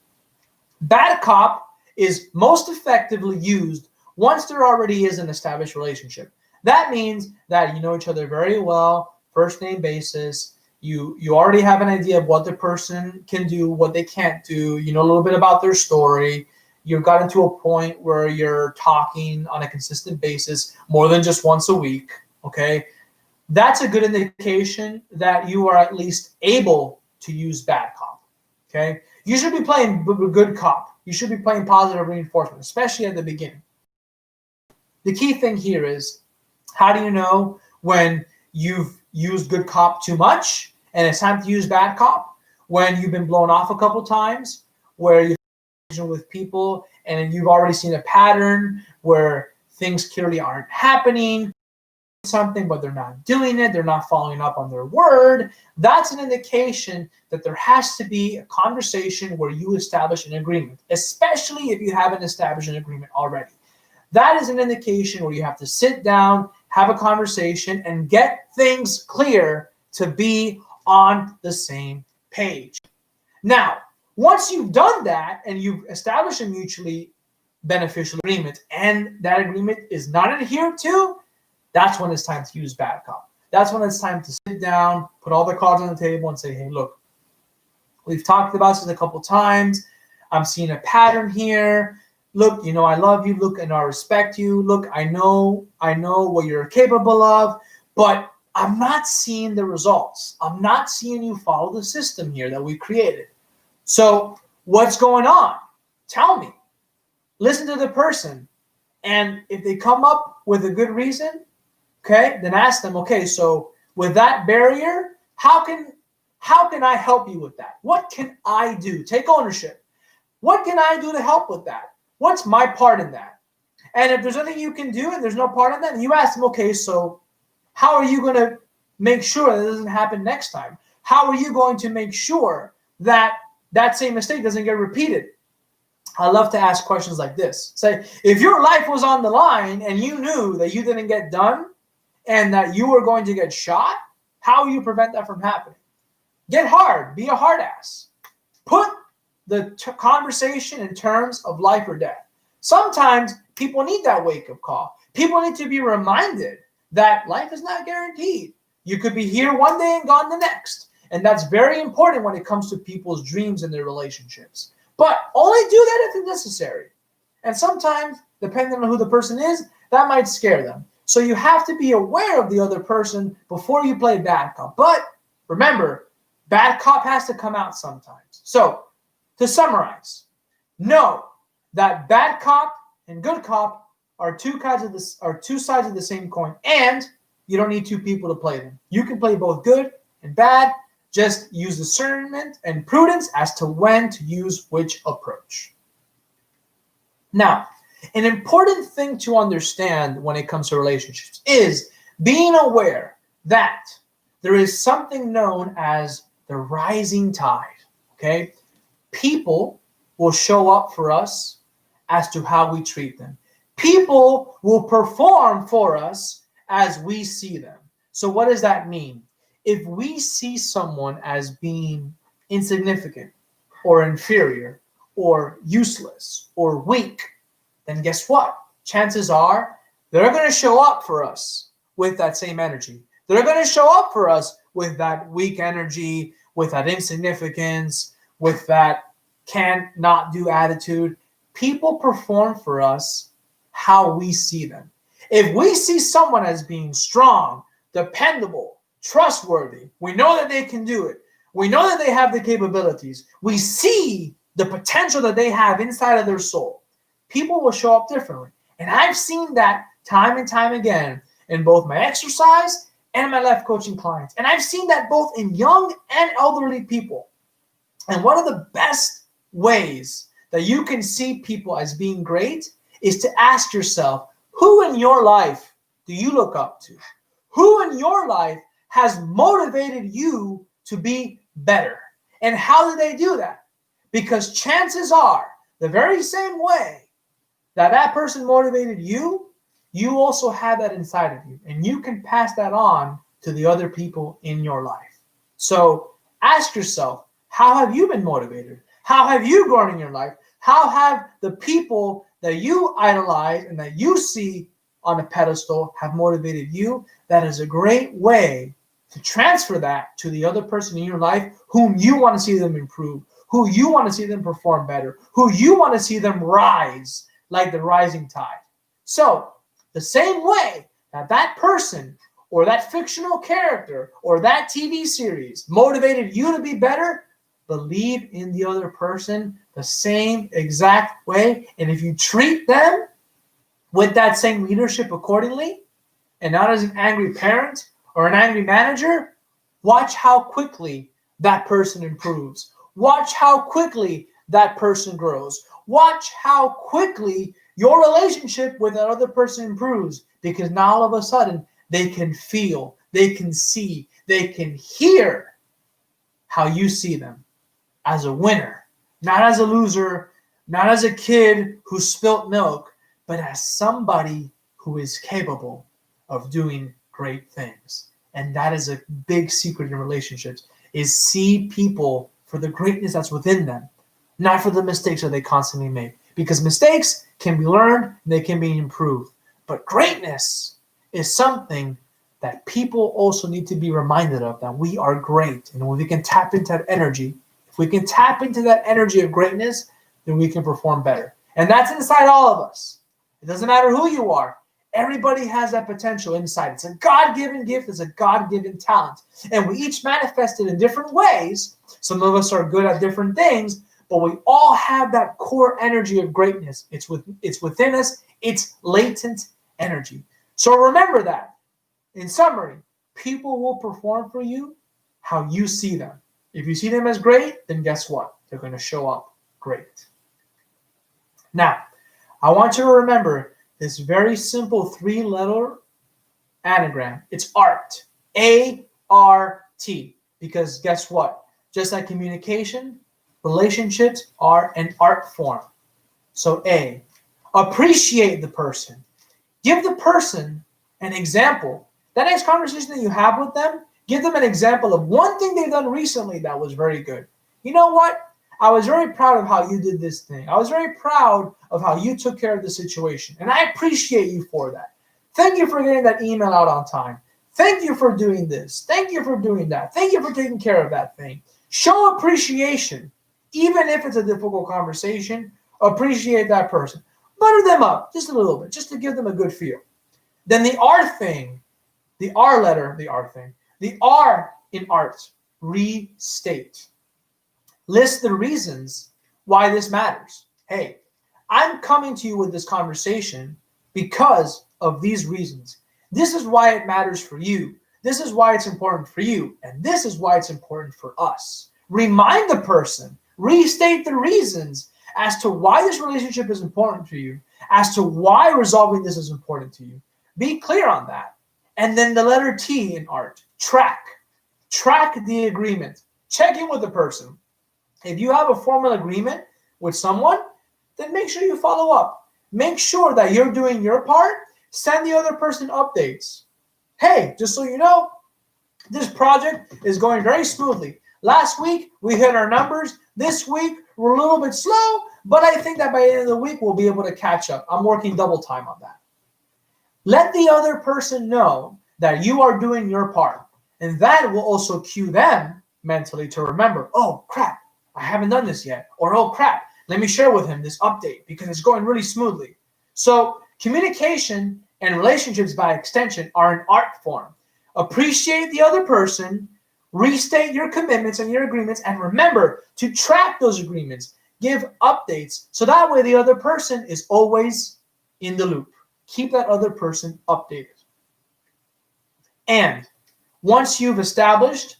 Bad cop is most effectively used once there already is an established relationship. That means that you know each other very well, first name basis. You already have an idea of what the person can do, what they can't do. You know a little bit about their story. You've gotten to a point where you're talking on a consistent basis more than just once a week, okay? That's a good indication that you are at least able to use bad cop, okay? You should be playing good cop. You should be playing positive reinforcement, especially at the beginning. The key thing here is, how do you know when you've used good cop too much and it's time to use bad cop? When you've been blown off a couple times, where you've with people and you've already seen a pattern where things clearly aren't happening, something, but they're not doing it, they're not following up on their word. That's an indication that there has to be a conversation where you establish an agreement, especially if you haven't established an agreement already. That is an indication where you have to sit down, have a conversation, and get things clear to be on the same page. Now, once you've done that and you've established a mutually beneficial agreement and that agreement is not adhered to, that's when it's time to use bad cop. That's when it's time to sit down, put all the cards on the table and say, hey, look, we've talked about this a couple times. I'm seeing a pattern here. Look, I love you. Look, and I respect you. Look, I know what you're capable of, but I'm not seeing the results. I'm not seeing you follow the system here that we created. So what's going on? Tell me. Listen to the person. And if they come up with a good reason, okay, then ask them, okay, so with that barrier, how can I help you with that? What can I do? Take ownership. What can I do to help with that? What's my part in that? And if there's nothing you can do and there's no part in that, you ask them, okay, so how are you going to make sure that it doesn't happen next time? How are you going to make sure that that same mistake doesn't get repeated? I love to ask questions like this. Say, if your life was on the line and you knew that you didn't get done and that you were going to get shot, how will you prevent that from happening? Get hard. Be a hard ass. Put the conversation in terms of life or death. Sometimes people need that wake-up call. People need to be reminded that life is not guaranteed. You could be here one day and gone the next. And that's very important when it comes to people's dreams and their relationships. But only do that if it's necessary. And sometimes, depending on who the person is, that might scare them. So you have to be aware of the other person before you play bad cop. But remember, bad cop has to come out sometimes. So to summarize, know that bad cop and good cop are two sides of the same coin, and you don't need two people to play them. You can play both good and bad. Just use discernment and prudence as to when to use which approach. Now, an important thing to understand when it comes to relationships is being aware that there is something known as the rising tide, okay? People will show up for us as to how we treat them. People will perform for us as we see them. So what does that mean? If we see someone as being insignificant or inferior or useless or weak, then guess what? Chances are they're going to show up for us with that same energy. They're going to show up for us with that weak energy, with that insignificance, with that can't not do attitude. People perform for us how we see them. If we see someone as being strong, dependable, trustworthy, we know that they can do it. We know that they have the capabilities. We see the potential that they have inside of their soul. People will show up differently. And I've seen that time and time again in both my exercise and my life coaching clients. And I've seen that both in young and elderly people. And one of the best ways that you can see people as being great is to ask yourself, who in your life do you look up to? Who in your life has motivated you to be better? And how do they do that? Because chances are, the very same way that person motivated you, you also have that inside of you. And you can pass that on to the other people in your life. So ask yourself, how have you been motivated? How have you grown in your life? How have the people that you idolize and that you see on a pedestal have motivated you? That is a great way to transfer that to the other person in your life whom you want to see them improve, who you want to see them perform better, who you want to see them rise like the rising tide. So the same way that person or that fictional character or that TV series motivated you to be better, believe in the other person the same exact way. And if you treat them with that same leadership accordingly, and not as an angry parent or an angry manager, watch how quickly that person improves. Watch how quickly that person grows. Watch how quickly your relationship with that other person improves, because now all of a sudden they can feel, they can see, they can hear how you see them as a winner, not as a loser, not as a kid who spilt milk, but as somebody who is capable of doing great things. And that is a big secret in relationships, is see people for the greatness that's within them, not for the mistakes that they constantly make. Because mistakes can be learned, they can be improved. But greatness is something that people also need to be reminded of, that we are great. And when we can tap into that energy, if we can tap into that energy of greatness, then we can perform better. And that's inside all of us. It doesn't matter who you are. Everybody has that potential inside. It's a God-given gift. It's a God-given talent. And we each manifest it in different ways. Some of us are good at different things, but we all have that core energy of greatness. It's within us. It's latent energy. So remember that. In summary, people will perform for you how you see them. If you see them as great, then guess what? They're going to show up great. Now, I want you to remember this very simple 3-letter anagram. It's ART. A-R-T. Because guess what? Just like communication, relationships are an art form. So A, appreciate the person. Give the person an example. That next conversation that you have with them, give them an example of one thing they've done recently that was very good. You know what? I was very proud of how you did this thing. I was very proud of how you took care of the situation. And I appreciate you for that. Thank you for getting that email out on time. Thank you for doing this. Thank you for doing that. Thank you for taking care of that thing. Show appreciation. Even if it's a difficult conversation, appreciate that person. Butter them up just a little bit, just to give them a good feel. Then the R thing, the R letter, the R thing, the R in art, restate. List the reasons why this matters. Hey, I'm coming to you with this conversation because of these reasons. This is why it matters for you. This is why it's important for you. And this is why it's important for us. Remind the person, restate the reasons as to why this relationship is important to you, as to why resolving this is important to you. Be clear on that. And then the letter T in art, track. Track the agreement. Check in with the person. If you have a formal agreement with someone, then make sure you follow up. Make sure that you're doing your part. Send the other person updates. Hey, just so you know, this project is going very smoothly. Last week, we hit our numbers. This week, we're a little bit slow, but I think that by the end of the week, we'll be able to catch up. I'm working double time on that. Let the other person know that you are doing your part. And that will also cue them mentally to remember, oh, crap, I haven't done this yet. Or, oh, crap, let me share with him this update because it's going really smoothly. So communication and relationships by extension are an art form. Appreciate the other person, restate your commitments and your agreements, and remember to track those agreements. Give updates so that way the other person is always in the loop. Keep that other person updated. And once you've established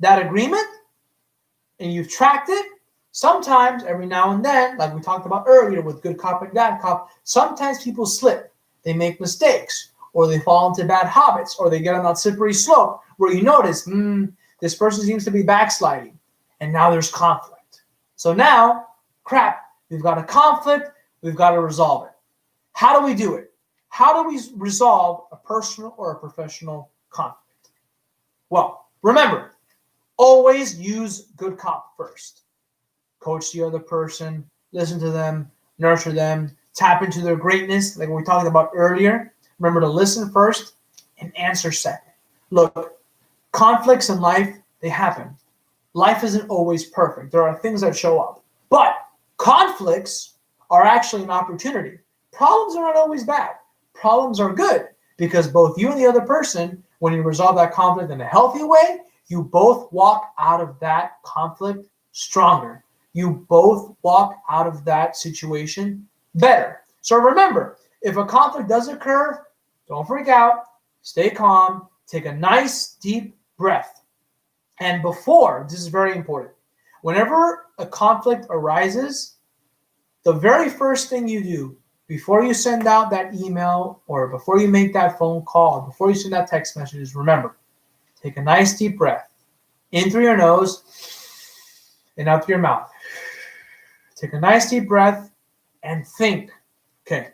that agreement and you've tracked it, sometimes every now and then, like we talked about earlier with good cop and bad cop, sometimes people slip. They make mistakes. or they fall into bad habits, or they get on that slippery slope where you notice, this person seems to be backsliding, and now there's conflict. So now, crap, we've got a conflict, we've got to resolve it. How do we do it? How do we resolve a personal or a professional conflict? Well, remember, always use good cop first. Coach the other person, listen to them, nurture them, tap into their greatness, like we talked about earlier. Remember to listen first and answer second. Look, conflicts in life, they happen. Life isn't always perfect. There are things that show up. But conflicts are actually an opportunity. Problems are not always bad. Problems are good because both you and the other person, when you resolve that conflict in a healthy way, you both walk out of that conflict stronger. You both walk out of that situation better. So remember, if a conflict does occur, don't freak out, stay calm, take a nice deep breath. And before, this is very important, whenever a conflict arises, the very first thing you do before you send out that email or before you make that phone call, or before you send that text message is remember, take a nice deep breath in through your nose and out through your mouth. Take a nice deep breath and think, okay,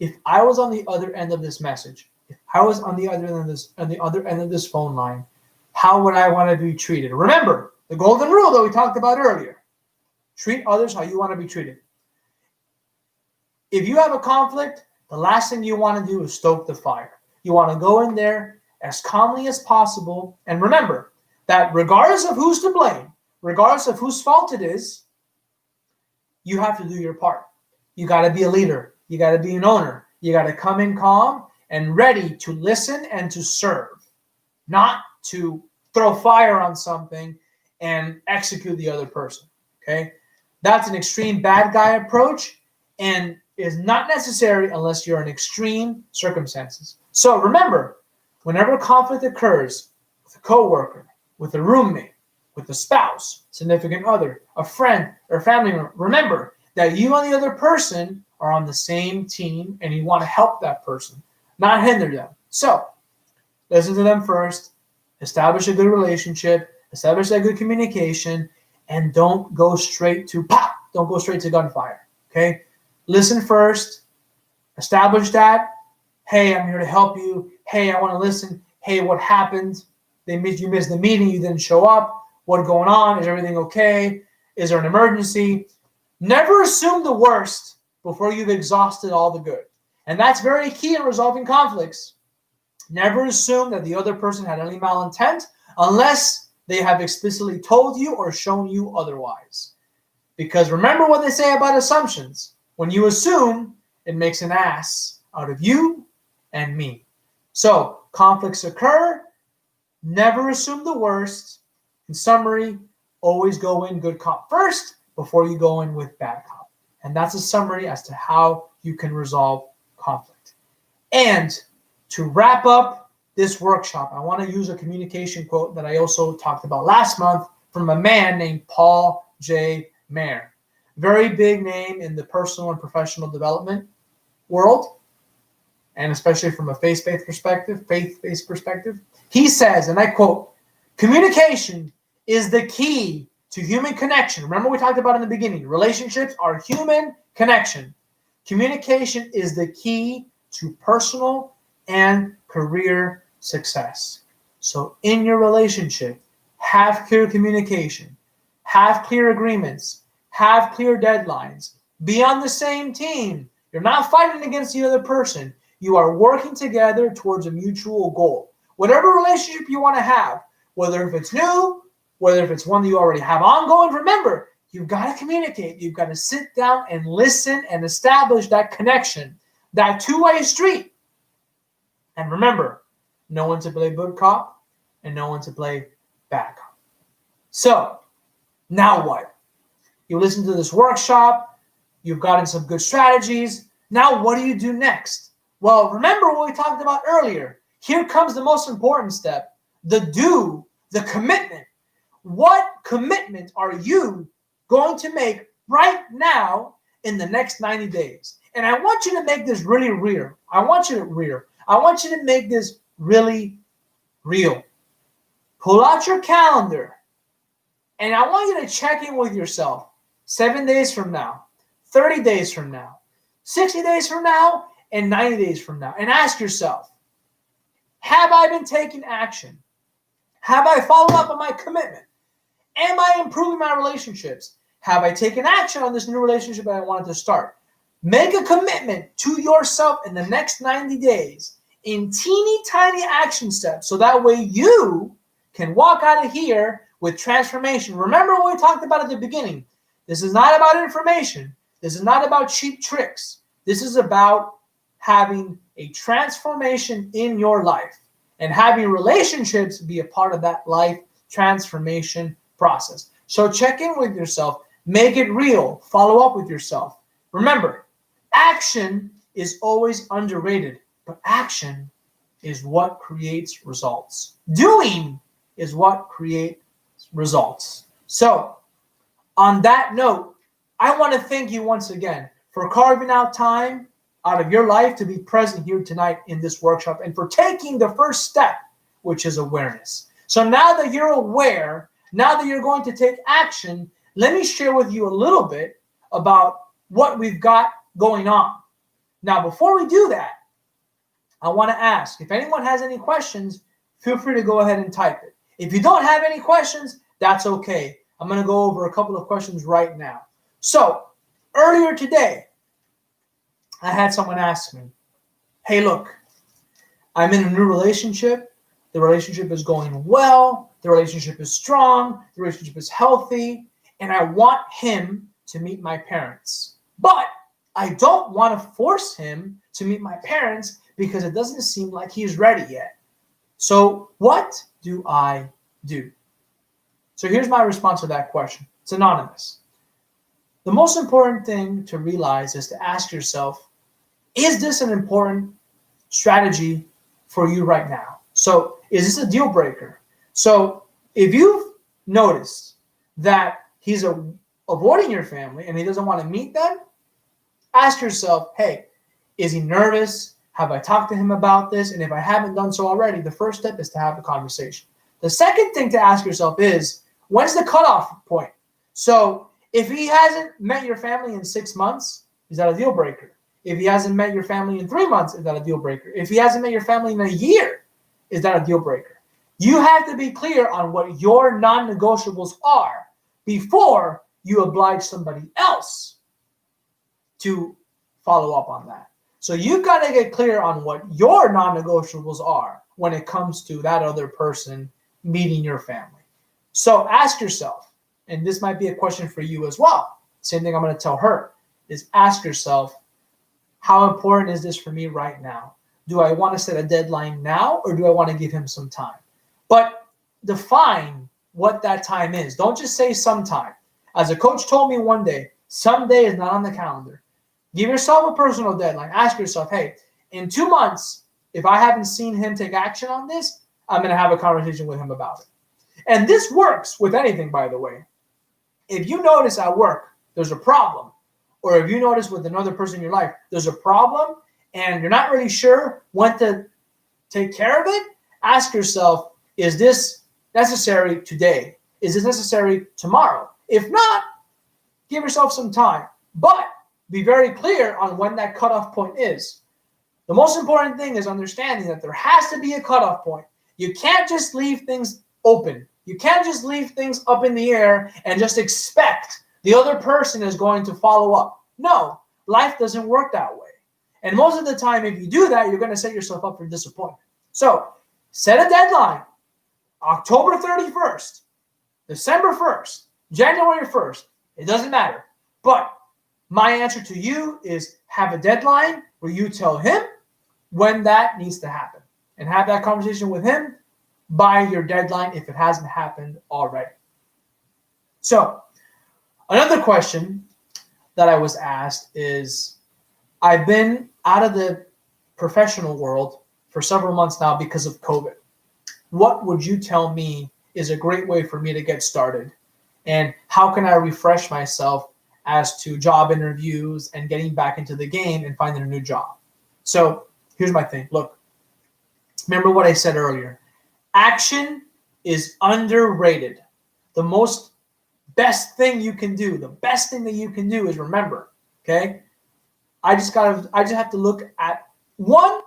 if I was on the other end of this message, if I was on the other end of this phone line, how would I want to be treated? Remember the golden rule that we talked about earlier. Treat others how you want to be treated. If you have a conflict, the last thing you want to do is stoke the fire. You want to go in there as calmly as possible. And remember that regardless of who's to blame, regardless of whose fault it is, you have to do your part. You got to be a leader. You got to be an owner. You got to come in calm and ready to listen and to serve, not to throw fire on something and execute the other person, okay? That's an extreme bad guy approach and is not necessary unless you're in extreme circumstances. So remember, whenever conflict occurs with a coworker, with a roommate, with a spouse, significant other, a friend, or family member, remember that you and the other person are on the same team and you want to help that person, not hinder them. So listen to them first, establish a good relationship, establish that good communication, and don't go straight to pop, don't go straight to gunfire, okay? Listen first, establish that. Hey, I'm here to help you. Hey, I want to listen. Hey, what happened? You missed the meeting, you didn't show up. What's going on? Is everything okay? Is there an emergency? Never assume the worst before you've exhausted all the good. And that's very key in resolving conflicts. Never assume that the other person had any malintent unless they have explicitly told you or shown you otherwise. Because remember what they say about assumptions. When you assume, it makes an ass out of you and me. So conflicts occur. Never assume the worst. In summary, always go in good cop first before you go in with bad cop. And that's a summary as to how you can resolve conflict. And to wrap up this workshop, I want to use a communication quote that I also talked about last month from a man named Paul J. Mayer. Very big name in the personal and professional development world, and especially from a faith-based perspective. He says, and I quote, "Communication is the key to human connection." Remember we talked about in the beginning, relationships are human connection. Communication is the key to personal and career success. So in your relationship, have clear communication, have clear agreements, have clear deadlines, be on the same team. You're not fighting against the other person. You are working together towards a mutual goal. Whatever relationship you want to have, whether if it's new, whether if it's one that you already have ongoing, remember, you've got to communicate. You've got to sit down and listen and establish that connection, that two-way street. And remember, no one to play good cop and no one to play bad cop. So, now what? You listen to this workshop, you've gotten some good strategies. Now what do you do next? Well, remember what we talked about earlier. Here comes the most important step, the commitment. What commitment are you going to make right now in the next 90 days? And I want you to make this really real. I want I want you to make this really real. Pull out your calendar, and I want you to check in with yourself 7 days from now, 30 days from now, 60 days from now, and 90 days from now, and ask yourself, have I been taking action? Have I followed up on my commitment? Am I improving my relationships? Have I taken action on this new relationship that I wanted to start? Make a commitment to yourself in the next 90 days in teeny tiny action steps, so that way you can walk out of here with transformation. Remember what we talked about at the beginning. This is not about information. This is not about cheap tricks. This is about having a transformation in your life and having relationships be a part of that life transformation process. So check in with yourself, make it real, follow up with yourself. Remember, action is always underrated, but action is what creates results. Doing is what creates results. So on that note, I want to thank you once again for carving out time out of your life to be present here tonight in this workshop and for taking the first step, which is awareness. So now that you're aware, now that you're going to take action, let me share with you a little bit about what we've got going on. Now, before we do that, I want to ask, if anyone has any questions, feel free to go ahead and type it. If you don't have any questions, that's okay. I'm going to go over a couple of questions right now. So, earlier today, I had someone ask me, hey, look, I'm in a new relationship. The relationship is going well. The relationship is strong. The relationship is healthy. And I want him to meet my parents. But I don't want to force him to meet my parents because it doesn't seem like he's ready yet. So what do I do? So here's my response to that question. It's anonymous. The most important thing to realize is to ask yourself, is this an important strategy for you right now? So is this a deal breaker? So if you've noticed that he's avoiding your family and he doesn't want to meet them, ask yourself, hey, is he nervous? Have I talked to him about this? And if I haven't done so already, the first step is to have a conversation. The second thing to ask yourself is, when's the cutoff point? So if he hasn't met your family in 6 months, is that a deal breaker? If he hasn't met your family in 3 months, is that a deal breaker? If he hasn't met your family in a year, is that a deal breaker? You have to be clear on what your non-negotiables are before you oblige somebody else to follow up on that. So you've got to get clear on what your non-negotiables are when it comes to that other person meeting your family. So ask yourself, and this might be a question for you as well. Same thing I'm going to tell her is ask yourself, how important is this for me right now? Do I want to set a deadline now or do I want to give him some time? But define what that time is. Don't just say sometime. As a coach told me one day, someday is not on the calendar. Give yourself a personal deadline. Ask yourself, hey, in 2 months, if I haven't seen him take action on this, I'm going to have a conversation with him about it. And this works with anything, by the way. If you notice at work there's a problem, or if you notice with another person in your life there's a problem and you're not really sure when to take care of it, ask yourself, is this necessary today? Is this necessary tomorrow? If not, give yourself some time. But be very clear on when that cutoff point is. The most important thing is understanding that there has to be a cutoff point. You can't just leave things open. You can't just leave things up in the air and just expect the other person is going to follow up. No, life doesn't work that way. And most of the time, if you do that, you're going to set yourself up for disappointment. So set a deadline. October 31st, December 1st, January 1st. It doesn't matter. But my answer to you is have a deadline where you tell him when that needs to happen and have that conversation with him by your deadline if it hasn't happened already. So another question that I was asked is, I've been out of the professional world for several months now because of COVID. What would you tell me is a great way for me to get started? And how can I refresh myself as to job interviews and getting back into the game and finding a new job? So here's my thing. Look, Remember what I said earlier. Action is underrated. The best thing you can do, the best thing that you can do is remember, okay? I just have to look at one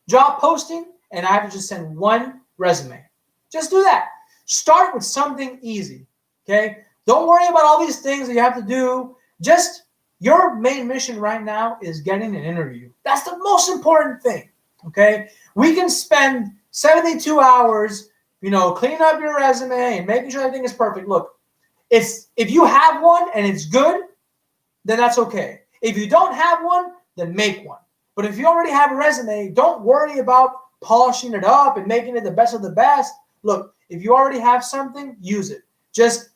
job posting and I have to just send one resume. Just do that. Start with something easy, okay? Don't worry about all these things that you have to do. Just your main mission right now is getting an interview. That's the most important thing, okay? We can spend 72 hours, cleaning up your resume and making sure everything is perfect. Look, if you have one and it's good, then that's okay. If you don't have one, then make one. But if you already have a resume, don't worry about polishing it up and making it the best of the best. Look, if you already have something, use it. Just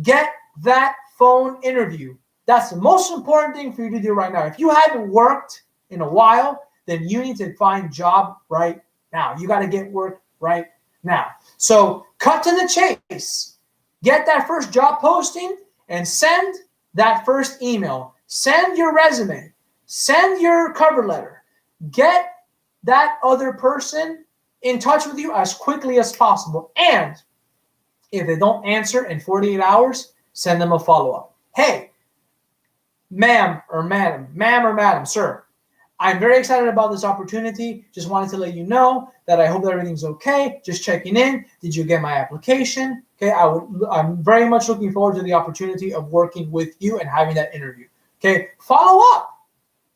get that phone interview. That's the most important thing for you to do right now. If you haven't worked in a while, then you need to find a job right now. You got to get work right now. So cut to the chase. Get that first job posting and send that first email. Send your resume. Send your cover letter. Get that other person in touch with you as quickly as possible. And if they don't answer in 48 hours, send them a follow-up. Hey, ma'am or madam, sir, I'm very excited about this opportunity. Just wanted to let you know that I hope that everything's okay. Just checking in. Did you get my application? Okay, I'm very much looking forward to the opportunity of working with you and having that interview. Okay, follow up.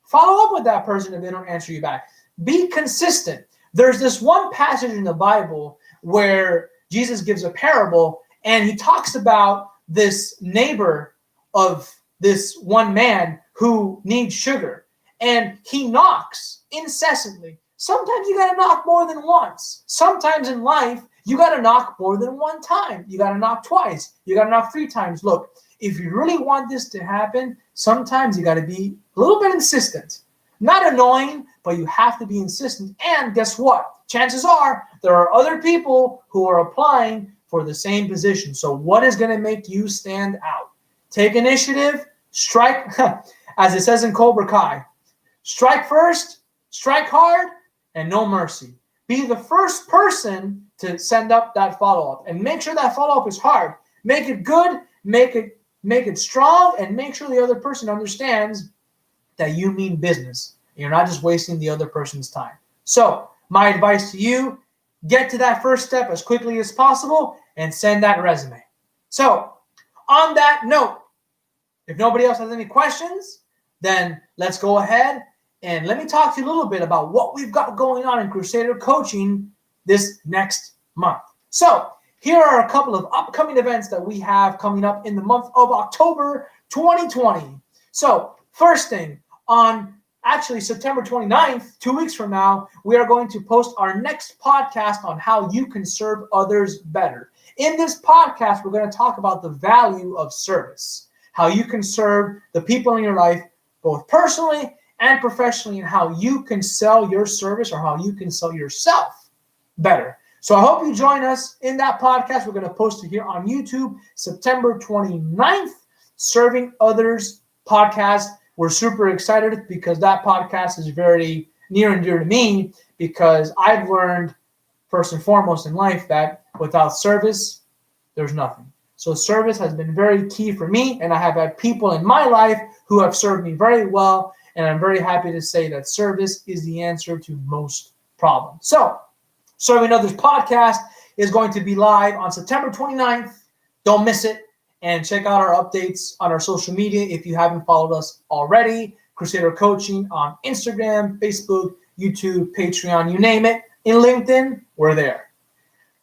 Follow up with that person if they don't answer you back. Be consistent. There's this one passage in the Bible where Jesus gives a parable and he talks about this neighbor of this one man who needs sugar. And he knocks incessantly. Sometimes you got to knock more than once. Sometimes in life, you got to knock more than one time. You got to knock twice. You got to knock 3 times. Look, if you really want this to happen, sometimes you got to be a little bit insistent. Not annoying, but you have to be insistent. And guess what? Chances are there are other people who are applying for the same position. So what is going to make you stand out? Take initiative, strike, as it says in Cobra Kai. Strike first, strike hard, and no mercy. Be the first person to send up that follow-up. And make sure that follow-up is hard. Make it good, make it strong, and make sure the other person understands that you mean business. You're not just wasting the other person's time. So my advice to you, get to that first step as quickly as possible and send that resume. So on that note, if nobody else has any questions, then let's go ahead and let me talk to you a little bit about what we've got going on in Crusader Coaching this next month. So here are a couple of upcoming events that we have coming up in the month of October 2020. So first thing, on actually September 29th, 2 weeks from now, we are going to post our next podcast on how you can serve others better. In this podcast, we're going to talk about the value of service, how you can serve the people in your life, both personally and professionally, and how you can sell your service or how you can sell yourself better. So I hope you join us in that podcast. We're going to post it here on YouTube, September 29th, Serving Others podcast. We're super excited because that podcast is very near and dear to me because I've learned first and foremost in life that without service, there's nothing. So service has been very key for me, and I have had people in my life who have served me very well, and I'm very happy to say that service is the answer to most problems. So Serving Others podcast is going to be live on September 29th. Don't miss it. And check out our updates on our social media if you haven't followed us already. Crusader Coaching on Instagram, Facebook, YouTube, Patreon, you name it. In LinkedIn, we're there.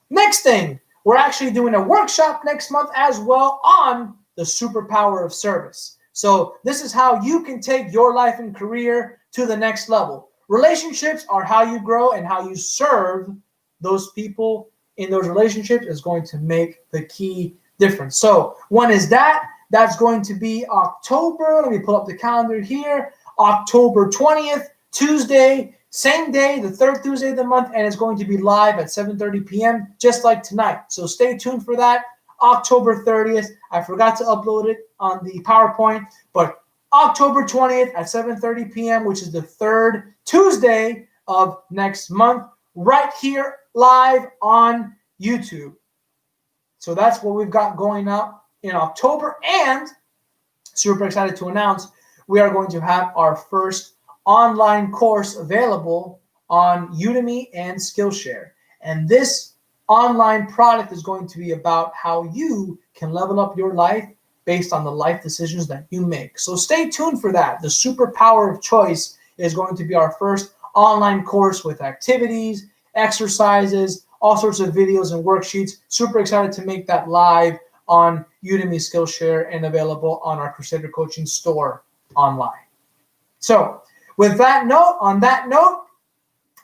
Next thing, we're actually doing a workshop next month as well on the superpower of service. So this is how you can take your life and career to the next level. Relationships are how you grow, and how you serve those people in those relationships is going to make the key difference. So when is that? That's going to be October. Let me pull up the calendar here. October 20th, Tuesday, same day, the third Tuesday of the month, and it's going to be live at 7:30 p.m. just like tonight. So stay tuned for that. October 30th. I forgot to upload it on the PowerPoint, but October 20th at 7:30 p.m., which is the third Tuesday of next month. right here live on YouTube. So that's what we've got going up in October, and super excited to announce we are going to have our first online course available on Udemy and Skillshare. And this online product is going to be about how you can level up your life based on the life decisions that you make. So stay tuned for that. The Superpower of Choice is going to be our first online course with activities, exercises, all sorts of videos and worksheets. Super excited to make that live on Udemy, Skillshare, and available on our Crusader Coaching store online. So on that note,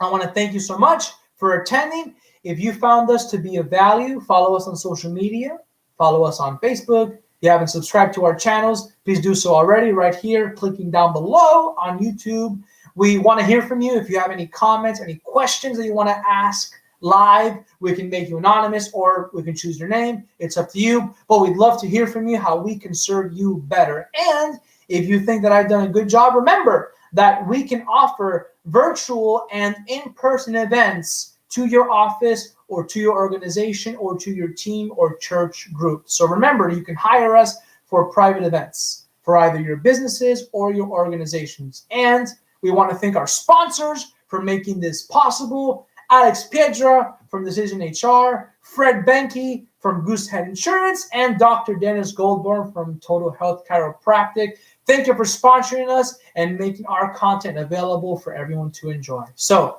I want to thank you so much for attending. If you found us to be of value, follow us on social media, follow us on Facebook. If you haven't subscribed to our channels, please do so already right here, clicking down below on YouTube. We want to hear from you. If you have any comments, any questions that you want to ask live, we can make you anonymous or we can choose your name. It's up to you, but we'd love to hear from you how we can serve you better. And if you think that I've done a good job, remember that we can offer virtual and in-person events to your office or to your organization or to your team or church group. So remember, you can hire us for private events for either your businesses or your organizations. And we want to thank our sponsors for making this possible: Alex Piedra from Decision HR, Fred Benke from Goosehead Insurance, and Dr. Dennis Goldborn from Total Health Chiropractic. Thank you for sponsoring us and making our content available for everyone to enjoy. So,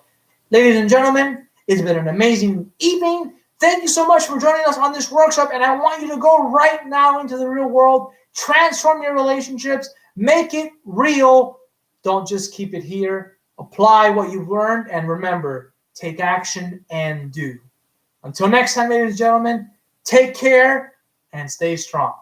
ladies and gentlemen, it's been an amazing evening. Thank you so much for joining us on this workshop, and I want you to go right now into the real world, transform your relationships, make it real. Don't just keep it here. Apply what you've learned, and remember, take action and do. Until next time, ladies and gentlemen, take care and stay strong.